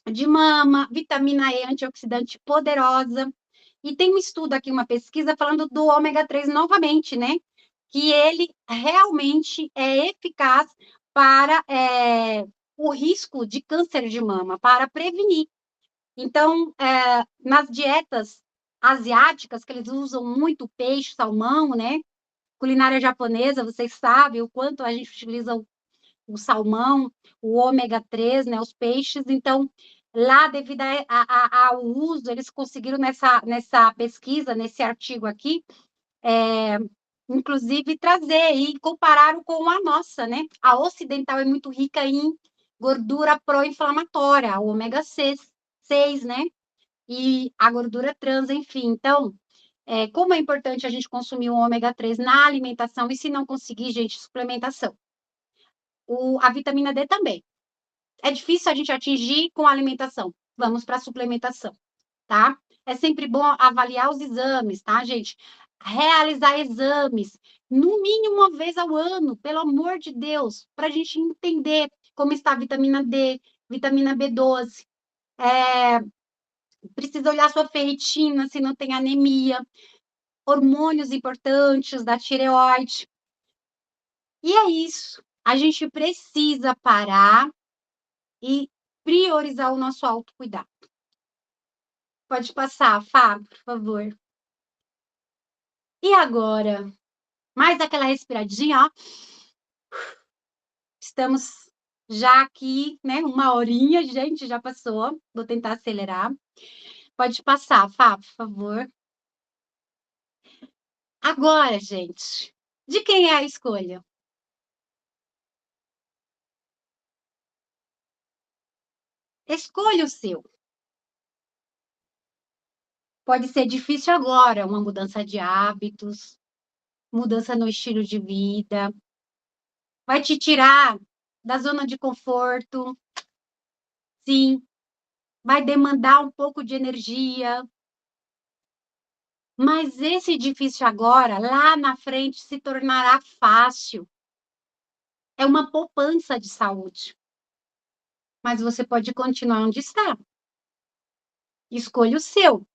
de mama, vitamina E, antioxidante poderosa. E tem um estudo aqui, uma pesquisa, falando do ômega 3 novamente, né? Que ele realmente é eficaz para o risco de câncer de mama, para prevenir. Então, nas dietas asiáticas, que eles usam muito peixe, salmão, né? Culinária japonesa, vocês sabem o quanto a gente utiliza o salmão, o ômega 3, né? Os peixes. Então, lá, devido ao uso, eles conseguiram nessa pesquisa, nesse artigo aqui, inclusive trazer e compararam com a nossa, né? A ocidental é muito rica em gordura pró-inflamatória, o ômega 6, né? E a gordura trans, enfim. Então, como é importante a gente consumir o ômega 3 na alimentação e se não conseguir, gente, suplementação. A vitamina D também. É difícil a gente atingir com a alimentação. Vamos para a suplementação, tá? É sempre bom avaliar os exames, tá, gente? Realizar exames, no mínimo uma vez ao ano, pelo amor de Deus, para a gente entender como está a vitamina D, vitamina B12. Precisa olhar sua ferritina, se não tem anemia, hormônios importantes da tireoide. E é isso. A gente precisa parar e priorizar o nosso autocuidado. Pode passar, Fábio, por favor. E agora? Mais aquela respiradinha, ó. Estamos já aqui, né? Uma horinha, gente, já passou. Vou tentar acelerar. Pode passar, Fábio, por favor. Agora, gente, de quem é a escolha? Escolha o seu. Pode ser difícil agora, uma mudança de hábitos, mudança no estilo de vida, vai te tirar da zona de conforto, sim, vai demandar um pouco de energia, mas esse difícil agora, lá na frente, se tornará fácil. É uma poupança de saúde, mas você pode continuar onde está. Escolha o seu.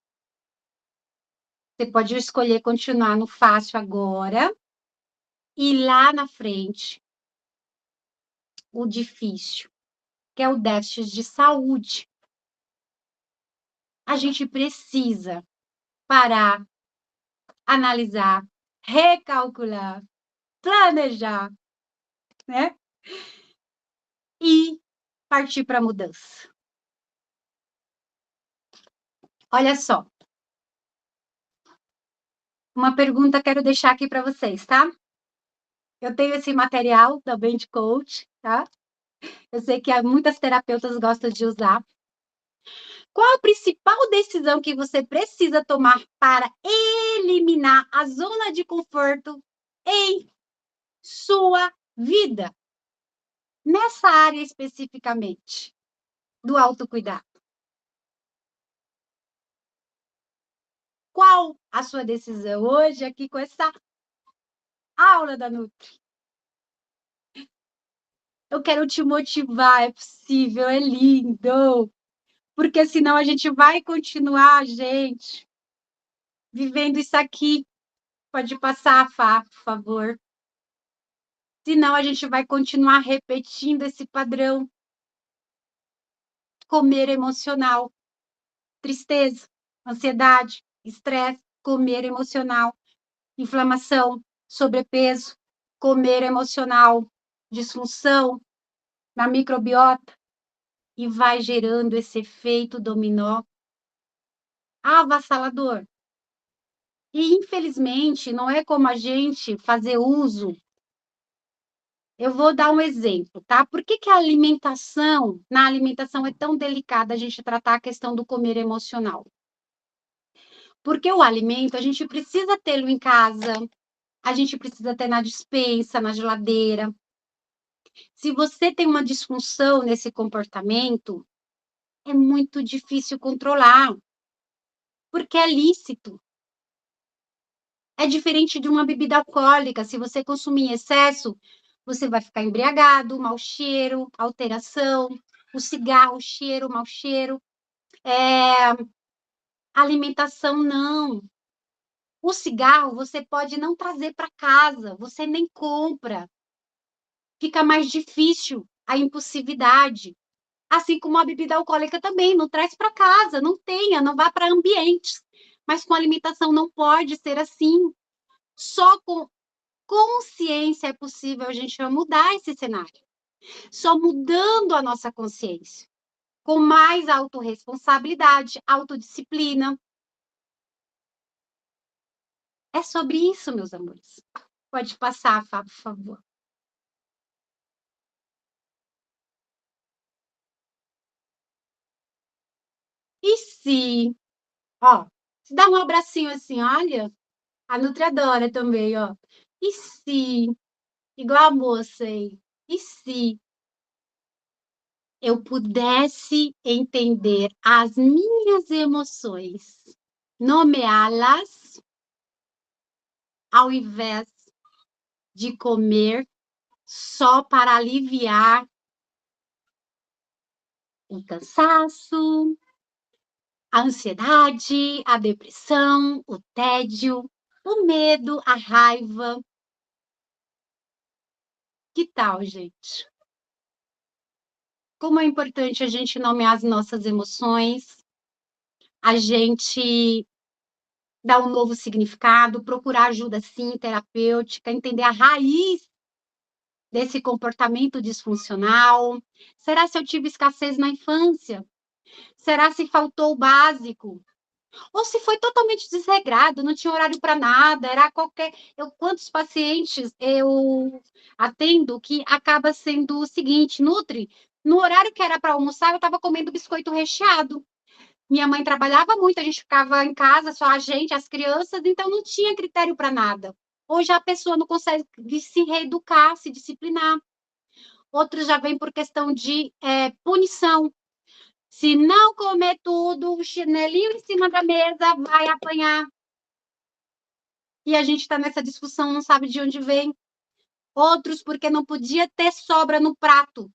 Você pode escolher continuar no fácil agora e lá na frente, o difícil, que é o déficit de saúde. A gente precisa parar, analisar, recalcular, planejar, né? E partir para a mudança. Olha só, uma pergunta quero deixar aqui para vocês, tá? Eu tenho esse material também de coach, tá? Eu sei que muitas terapeutas gostam de usar. Qual a principal decisão que você precisa tomar para eliminar a zona de conforto em sua vida? Nessa área especificamente do autocuidado. Qual a sua decisão hoje aqui com essa aula da Nutri? Eu quero te motivar, é possível, é lindo. Porque senão a gente vai continuar, gente, vivendo isso aqui. Pode passar, Fá, por favor. Senão a gente vai continuar repetindo esse padrão. Comer emocional, tristeza, ansiedade, estresse, comer emocional, inflamação, sobrepeso, comer emocional, disfunção na microbiota e vai gerando esse efeito dominó avassalador. E, infelizmente, não é como a gente fazer uso. Eu vou dar um exemplo, tá? Por que a alimentação, na alimentação é tão delicada a gente tratar a questão do comer emocional? Porque o alimento, a gente precisa tê-lo em casa, a gente precisa ter na despensa, na geladeira. Se você tem uma disfunção nesse comportamento, é muito difícil controlar, porque é lícito. É diferente de uma bebida alcoólica. Se você consumir em excesso, você vai ficar embriagado, mau cheiro, alteração, o cigarro, cheiro, mau cheiro, alimentação, não. O cigarro você pode não trazer para casa, você nem compra, fica mais difícil a impulsividade. Assim como a bebida alcoólica também, não traz para casa, não tenha, não vá para ambientes. Mas com alimentação não pode ser assim. Só com consciência é possível a gente mudar esse cenário. Só mudando a nossa consciência, com mais autorresponsabilidade, autodisciplina. É sobre isso, meus amores. Pode passar, Fábio, por favor. E se, ó, se dá um abracinho assim, olha, a Nutri adora também, ó. E se, igual a moça aí, e se eu pudesse entender as minhas emoções, nomeá-las, ao invés de comer só para aliviar o cansaço, a ansiedade, a depressão, o tédio, o medo, a raiva. Que tal, gente? Como é importante a gente nomear as nossas emoções, a gente dar um novo significado, procurar ajuda, sim, terapêutica, entender a raiz desse comportamento disfuncional. Será se eu tive escassez na infância? Será se faltou o básico? Ou se foi totalmente desregrado, não tinha horário para nada, era qualquer. Quantos pacientes eu atendo que acaba sendo o seguinte, Nutri, no horário que era para almoçar, eu estava comendo biscoito recheado. Minha mãe trabalhava muito, a gente ficava em casa, só a gente, as crianças, então não tinha critério para nada. Hoje a pessoa não consegue se reeducar, se disciplinar. Outros já vêm por questão de punição. Se não comer tudo, o chinelinho em cima da mesa vai apanhar. E a gente está nessa discussão, não sabe de onde vem. Outros porque não podia ter sobra no prato.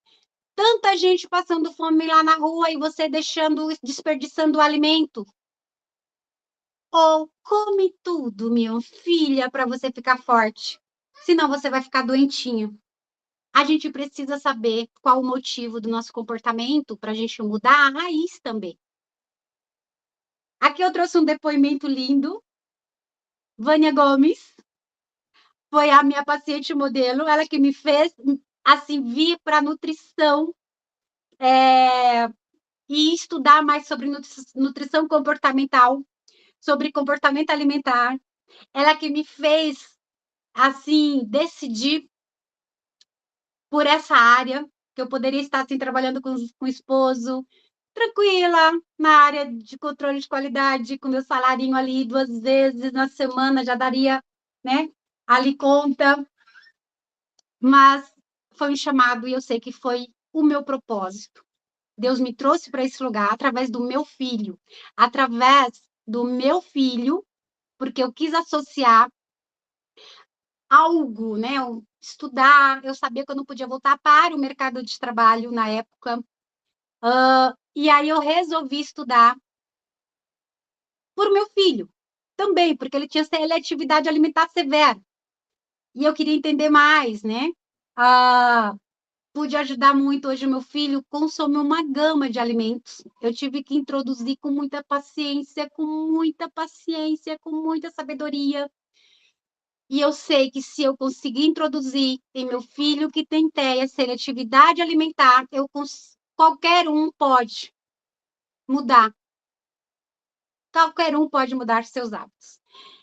Tanta gente passando fome lá na rua e você deixando, desperdiçando o alimento. Ou come tudo, minha filha, para você ficar forte. Senão você vai ficar doentinho. A gente precisa saber qual o motivo do nosso comportamento para a gente mudar a raiz também. Aqui eu trouxe um depoimento lindo. Vânia Gomes foi a minha paciente modelo, ela que me fez assim vir para a nutrição e estudar mais sobre nutrição comportamental, sobre comportamento alimentar. Ela que me fez assim decidir por essa área, que eu poderia estar assim trabalhando com o esposo, tranquila, na área de controle de qualidade, com meu salarinho ali 2 vezes na semana já daria, né, ali conta, mas foi um chamado e eu sei que foi o meu propósito. Deus me trouxe para esse lugar através do meu filho, porque eu quis associar algo, né? Estudar, eu sabia que eu não podia voltar para o mercado de trabalho na época, e aí eu resolvi estudar por meu filho também, porque ele tinha seletividade alimentar severa, e eu queria entender mais, né? Ah, pude ajudar muito. Hoje meu filho consome uma gama de alimentos. Eu tive que introduzir com muita sabedoria. E eu sei que se eu conseguir introduzir em meu filho que tem TEA, seletividade alimentar, qualquer um pode mudar. Qualquer um pode mudar seus hábitos.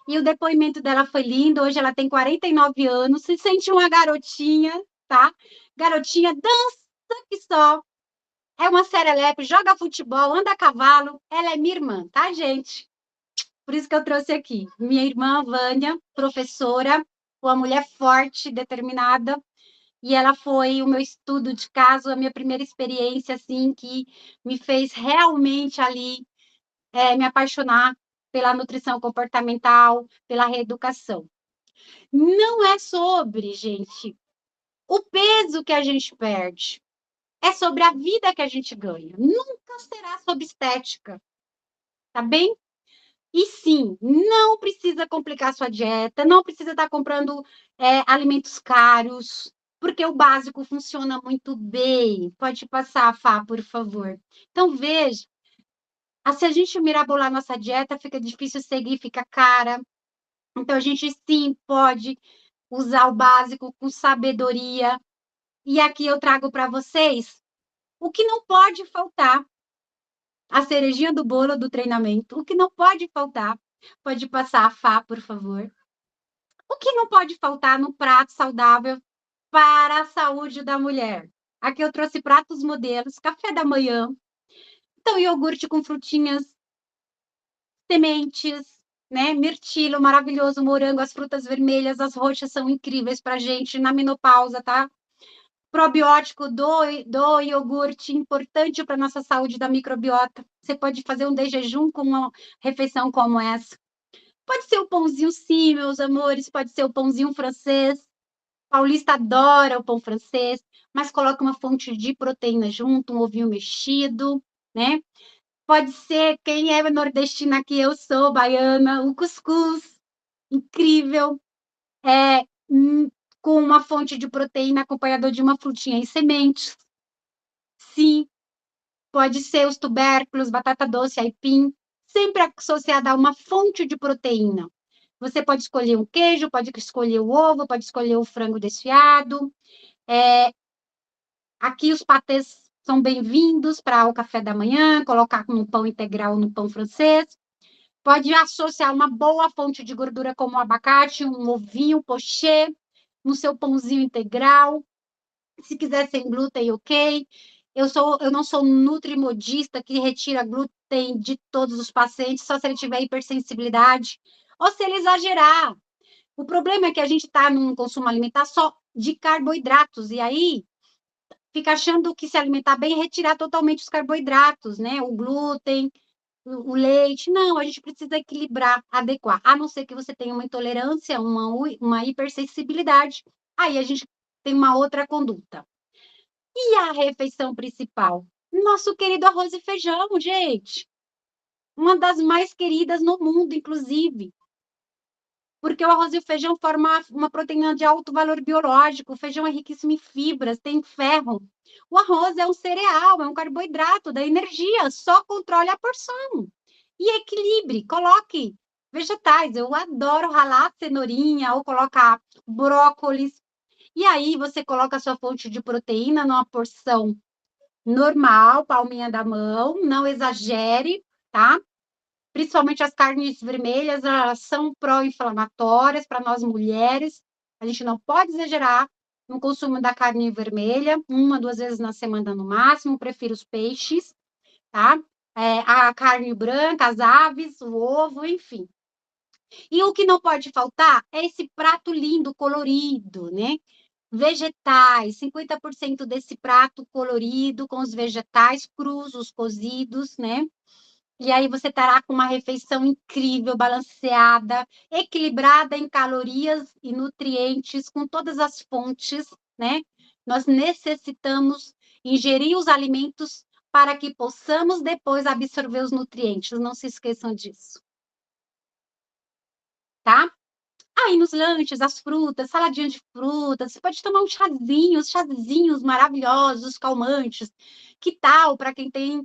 E o depoimento dela foi lindo. Hoje ela tem 49 anos, se sente uma garotinha, tá? Garotinha, dança que só. É uma serelepe, joga futebol, anda a cavalo. Ela é minha irmã, tá, gente? Por isso que eu trouxe aqui. Minha irmã, Vânia, professora, uma mulher forte, determinada. E ela foi o meu estudo de caso, a minha primeira experiência, assim, que me fez realmente ali me apaixonar pela nutrição comportamental, pela reeducação. Não é sobre, gente, o peso que a gente perde. É sobre a vida que a gente ganha. Nunca será sobre estética, tá bem? E sim, não precisa complicar sua dieta, não precisa estar comprando alimentos caros, porque o básico funciona muito bem. Pode passar, Fá, por favor. Então, veja, se a gente mirabolar nossa dieta, fica difícil seguir, fica cara. Então, a gente sim pode usar o básico com sabedoria. E aqui eu trago para vocês o que não pode faltar, a cerejinha do bolo do treinamento, o que não pode faltar. Pode passar a Fá, por favor. O que não pode faltar no prato saudável para a saúde da mulher? Aqui eu trouxe pratos modelos, café da manhã, então iogurte com frutinhas, sementes, né? Mirtilo maravilhoso, morango, as frutas vermelhas, as roxas são incríveis para gente na menopausa, tá? Probiótico do iogurte, importante para nossa saúde da microbiota. Você pode fazer um de jejum com uma refeição como essa. Pode ser o pãozinho sim, meus amores, pode ser o pãozinho francês. Paulista adora o pão francês, mas coloca uma fonte de proteína junto, um ovinho mexido, né? Pode ser, quem é nordestina aqui, eu sou baiana, o cuscuz, incrível, é, com uma fonte de proteína acompanhador de uma frutinha e sementes. Sim, pode ser os tubérculos, batata doce, aipim, sempre associada a uma fonte de proteína. Você pode escolher um queijo, pode escolher o ovo, pode escolher o frango desfiado. Aqui os patês são bem-vindos para o café da manhã, colocar no pão integral ou no pão francês. Pode associar uma boa fonte de gordura como o abacate, um ovinho pochê, no seu pãozinho integral. Se quiser sem glúten, ok. Eu não sou nutrimodista que retira glúten de todos os pacientes, só se ele tiver hipersensibilidade ou se ele exagerar. O problema é que a gente está num consumo alimentar só de carboidratos, e aí fica achando que se alimentar bem é retirar totalmente os carboidratos, né? O glúten, o leite. Não, a gente precisa equilibrar, adequar. A não ser que você tenha uma intolerância, uma hipersensibilidade. Aí a gente tem uma outra conduta. E a refeição principal? Nosso querido arroz e feijão, gente. Uma das mais queridas no mundo, inclusive. Porque o arroz e o feijão formam uma proteína de alto valor biológico. O feijão é riquíssimo em fibras, tem ferro. O arroz é um cereal, é um carboidrato, dá energia. Só controle a porção. E equilibre, coloque vegetais. Eu adoro ralar cenourinha ou colocar brócolis. E aí você coloca a sua fonte de proteína numa porção normal, palminha da mão, não exagere, tá? Principalmente as carnes vermelhas, elas são pró-inflamatórias para nós mulheres. A gente não pode exagerar no consumo da carne vermelha, uma, duas vezes na semana no máximo. Prefiro os peixes, tá? A carne branca, as aves, o ovo, enfim. E o que não pode faltar é esse prato lindo, colorido, né? Vegetais, 50% desse prato colorido com os vegetais crus, os cozidos, né? E aí você estará com uma refeição incrível, balanceada, equilibrada em calorias e nutrientes, com todas as fontes, né? Nós necessitamos ingerir os alimentos para que possamos depois absorver os nutrientes. Não se esqueçam disso, tá? Aí nos lanches, as frutas, saladinha de frutas, você pode tomar um chazinho, os chazinhos maravilhosos, calmantes. Que tal para quem tem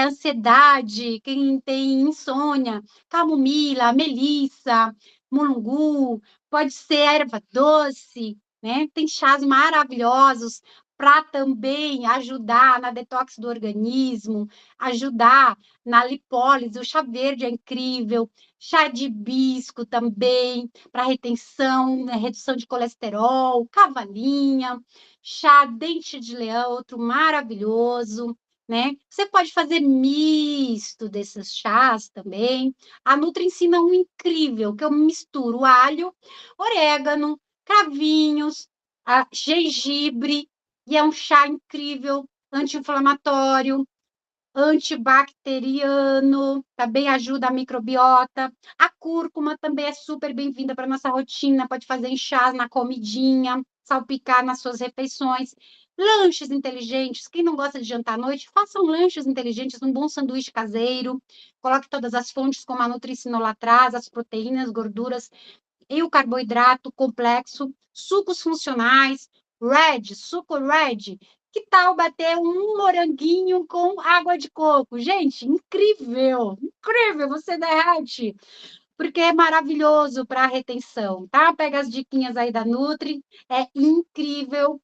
ansiedade, quem tem insônia? Camomila, melissa, mulungu, pode ser erva doce, né? Tem chás maravilhosos para também ajudar na detox do organismo, ajudar na lipólise. O chá verde é incrível, chá de hibisco também para retenção, né, redução de colesterol, cavalinha, chá dente de leão, outro maravilhoso, né? Você pode fazer misto desses chás também. A Nutri ensina um incrível, que eu misturo alho, orégano, cravinhos, gengibre, e é um chá incrível, anti-inflamatório, antibacteriano, também ajuda a microbiota. A cúrcuma também é super bem-vinda para nossa rotina, pode fazer em chás na comidinha, salpicar nas suas refeições. Lanches inteligentes, quem não gosta de jantar à noite, façam lanches inteligentes, um bom sanduíche caseiro, coloque todas as fontes, como a nutricional traz, as proteínas, gorduras e o carboidrato complexo, sucos funcionais, suco red. Que tal bater um moranguinho com água de coco? Gente, incrível, incrível, você derrete, porque é maravilhoso para a retenção, tá? Pega as diquinhas aí da Nutri, é incrível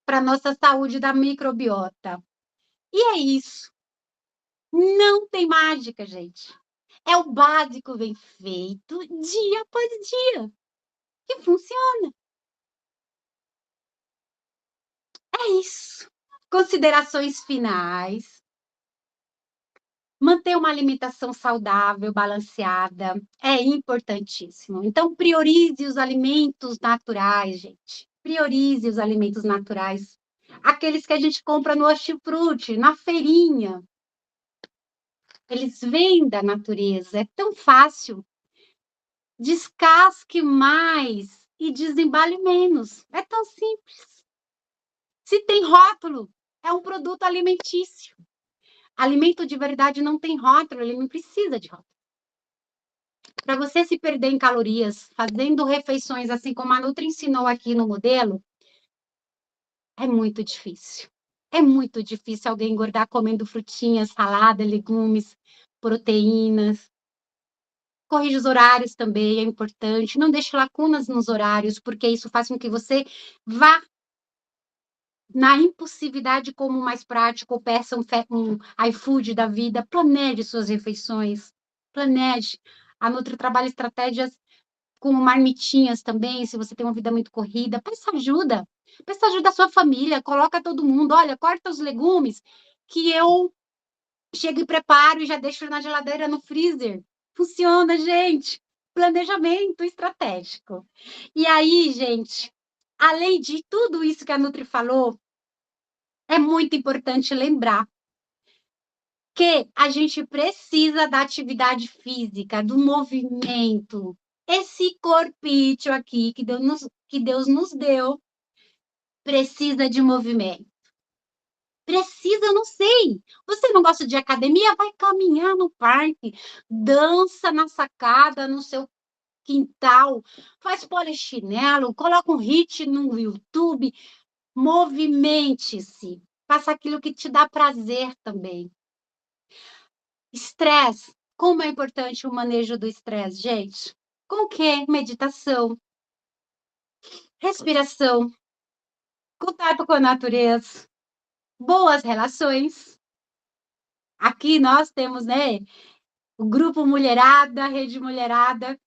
para nossa saúde da microbiota. E é isso. Não tem mágica, gente. É o básico bem feito, dia após dia, que funciona. É isso. Considerações finais. Manter uma alimentação saudável, balanceada, é importantíssimo. Então, priorize os alimentos naturais, gente. Priorize os alimentos naturais. Aqueles que a gente compra no hortifruti, na feirinha. Eles vêm da natureza. É tão fácil. Descasque mais e desembale menos. É tão simples. Se tem rótulo, é um produto alimentício. Alimento de verdade não tem rótulo, ele não precisa de rótulo. Para você se perder em calorias, fazendo refeições assim como a Nutri ensinou aqui no modelo, é muito difícil. É muito difícil alguém engordar comendo frutinhas, salada, legumes, proteínas. Corrija os horários também, é importante. Não deixe lacunas nos horários, porque isso faz com que você vá na impulsividade como mais prático, peça um iFood da vida, planeje suas refeições, planeje. A Nutri trabalha estratégias com marmitinhas também, se você tem uma vida muito corrida, peça ajuda à sua família, coloca todo mundo, olha, corta os legumes que eu chego e preparo e já deixo na geladeira, no freezer. Funciona, gente. Planejamento estratégico. E aí, gente, além de tudo isso que a Nutri falou, é muito importante lembrar que a gente precisa da atividade física, do movimento. Esse corpício aqui que Deus nos deu precisa de movimento. Precisa, eu não sei. Você não gosta de academia? Vai caminhar no parque, dança na sacada, no seu quintal, faz polichinelo, coloca um hit no YouTube, movimente-se. Faça aquilo que te dá prazer também. Estresse. Como é importante o manejo do estresse, gente? Com o quê? Meditação, respiração, contato com a natureza, boas relações. Aqui nós temos, né, o grupo Mulherada, a Rede Mulherada,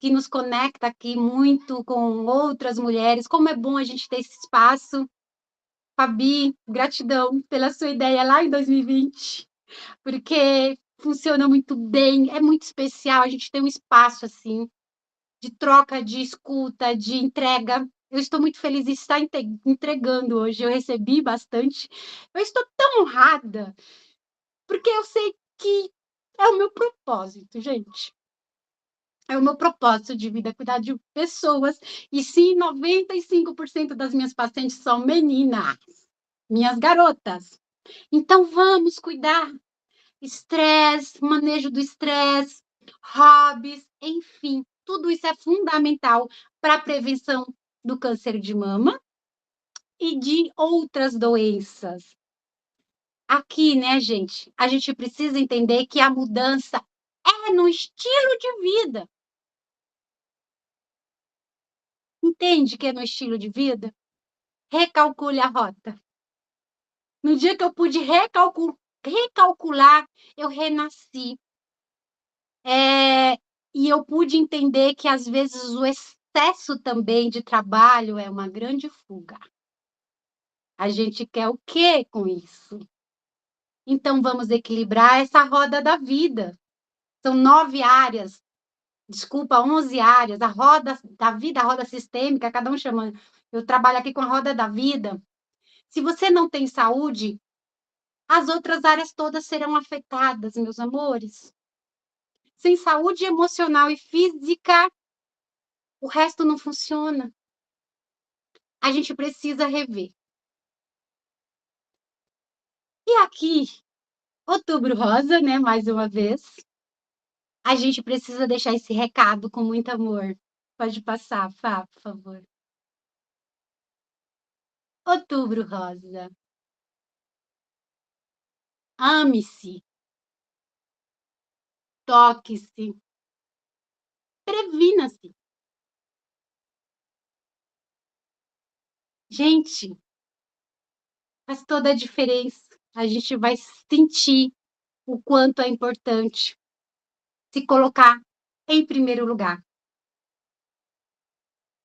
que nos conecta aqui muito com outras mulheres. Como é bom a gente ter esse espaço. Fabi, gratidão pela sua ideia lá em 2020, porque funciona muito bem, é muito especial a gente ter um espaço assim, de troca, de escuta, de entrega. Eu estou muito feliz de estar entregando hoje. Eu recebi bastante. Eu estou tão honrada, porque eu sei que é o meu propósito, gente. É o meu propósito de vida, cuidar de pessoas. E sim, 95% das minhas pacientes são meninas, minhas garotas. Então, vamos cuidar. Estresse, manejo do estresse, hobbies, enfim, tudo isso é fundamental para a prevenção do câncer de mama e de outras doenças. Aqui, né, gente, a gente precisa entender que a mudança é no estilo de vida. Entende que é no estilo de vida? Recalcule a rota. No dia que eu pude recalcular, eu renasci. E eu pude entender que, às vezes, o excesso também de trabalho é uma grande fuga. A gente quer o quê com isso? Então, vamos equilibrar essa roda da vida. São 9 áreas, desculpa, 11 áreas. A roda da vida, a roda sistêmica, cada um chama. Eu trabalho aqui com a roda da vida. Se você não tem saúde, as outras áreas todas serão afetadas, meus amores. Sem saúde emocional e física, o resto não funciona. a gente precisa rever. E aqui, Outubro Rosa, né, mais uma vez, a gente precisa deixar esse recado com muito amor. Pode passar, Fá, por favor. Outubro Rosa. Ame-se, toque-se, previna-se. Gente, faz toda a diferença. A gente vai sentir o quanto é importante se colocar em primeiro lugar.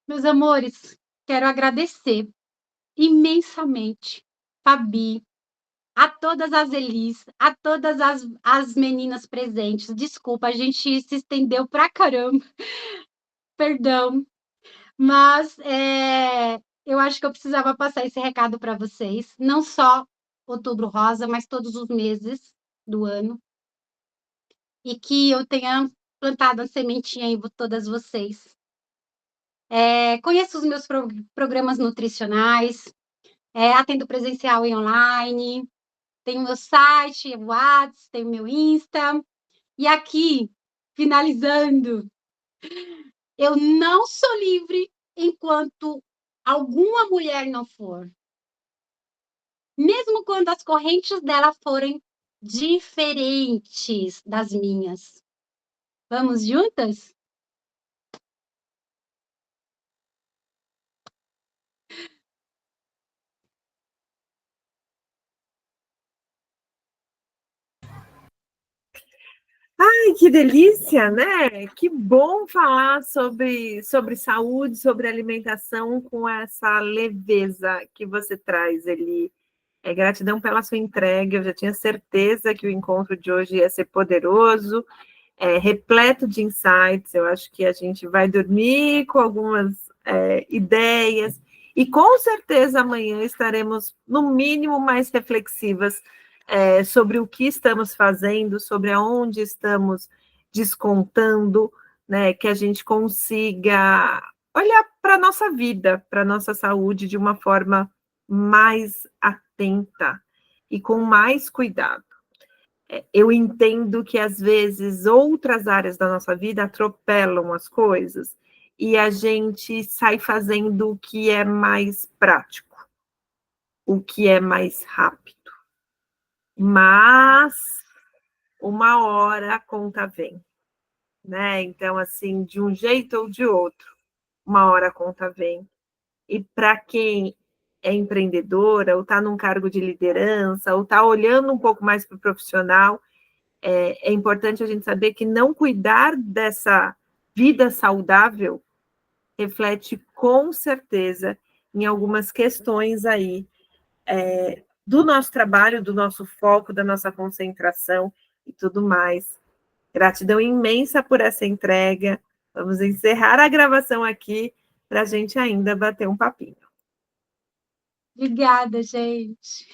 Meus amores, quero agradecer imensamente, Fabi, a todas as Elis, a todas as meninas presentes. Desculpa, a gente se estendeu pra caramba, perdão, mas eu acho que eu precisava passar esse recado para vocês, não só Outubro Rosa, mas todos os meses do ano, e que eu tenha plantado a sementinha em todas vocês. Conheço os meus programas nutricionais, atendo presencial e online, tenho meu site, WhatsApp, tenho meu Insta. E aqui, finalizando, eu não sou livre enquanto alguma mulher não for. Mesmo quando as correntes dela forem diferentes das minhas. Vamos juntas? Ai, que delícia, né? Que bom falar sobre saúde, sobre alimentação com essa leveza que você traz, Eli. Gratidão pela sua entrega. Eu já tinha certeza que o encontro de hoje ia ser poderoso, repleto de insights. Eu acho que a gente vai dormir com algumas ideias e com certeza amanhã estaremos, no mínimo, mais reflexivas sobre o que estamos fazendo, sobre aonde estamos descontando, né, que a gente consiga olhar para a nossa vida, para a nossa saúde de uma forma mais atenta e com mais cuidado. Eu entendo que, às vezes, outras áreas da nossa vida atropelam as coisas e a gente sai fazendo o que é mais prático, o que é mais rápido. Mas uma hora a conta vem, né? Então, assim, de um jeito ou de outro, uma hora a conta vem. E para quem é empreendedora, ou está num cargo de liderança, ou está olhando um pouco mais para o profissional, é importante a gente saber que não cuidar dessa vida saudável reflete com certeza em algumas questões aí do nosso trabalho, do nosso foco, da nossa concentração e tudo mais. Gratidão imensa por essa entrega. Vamos encerrar a gravação aqui para a gente ainda bater um papinho. Obrigada, gente.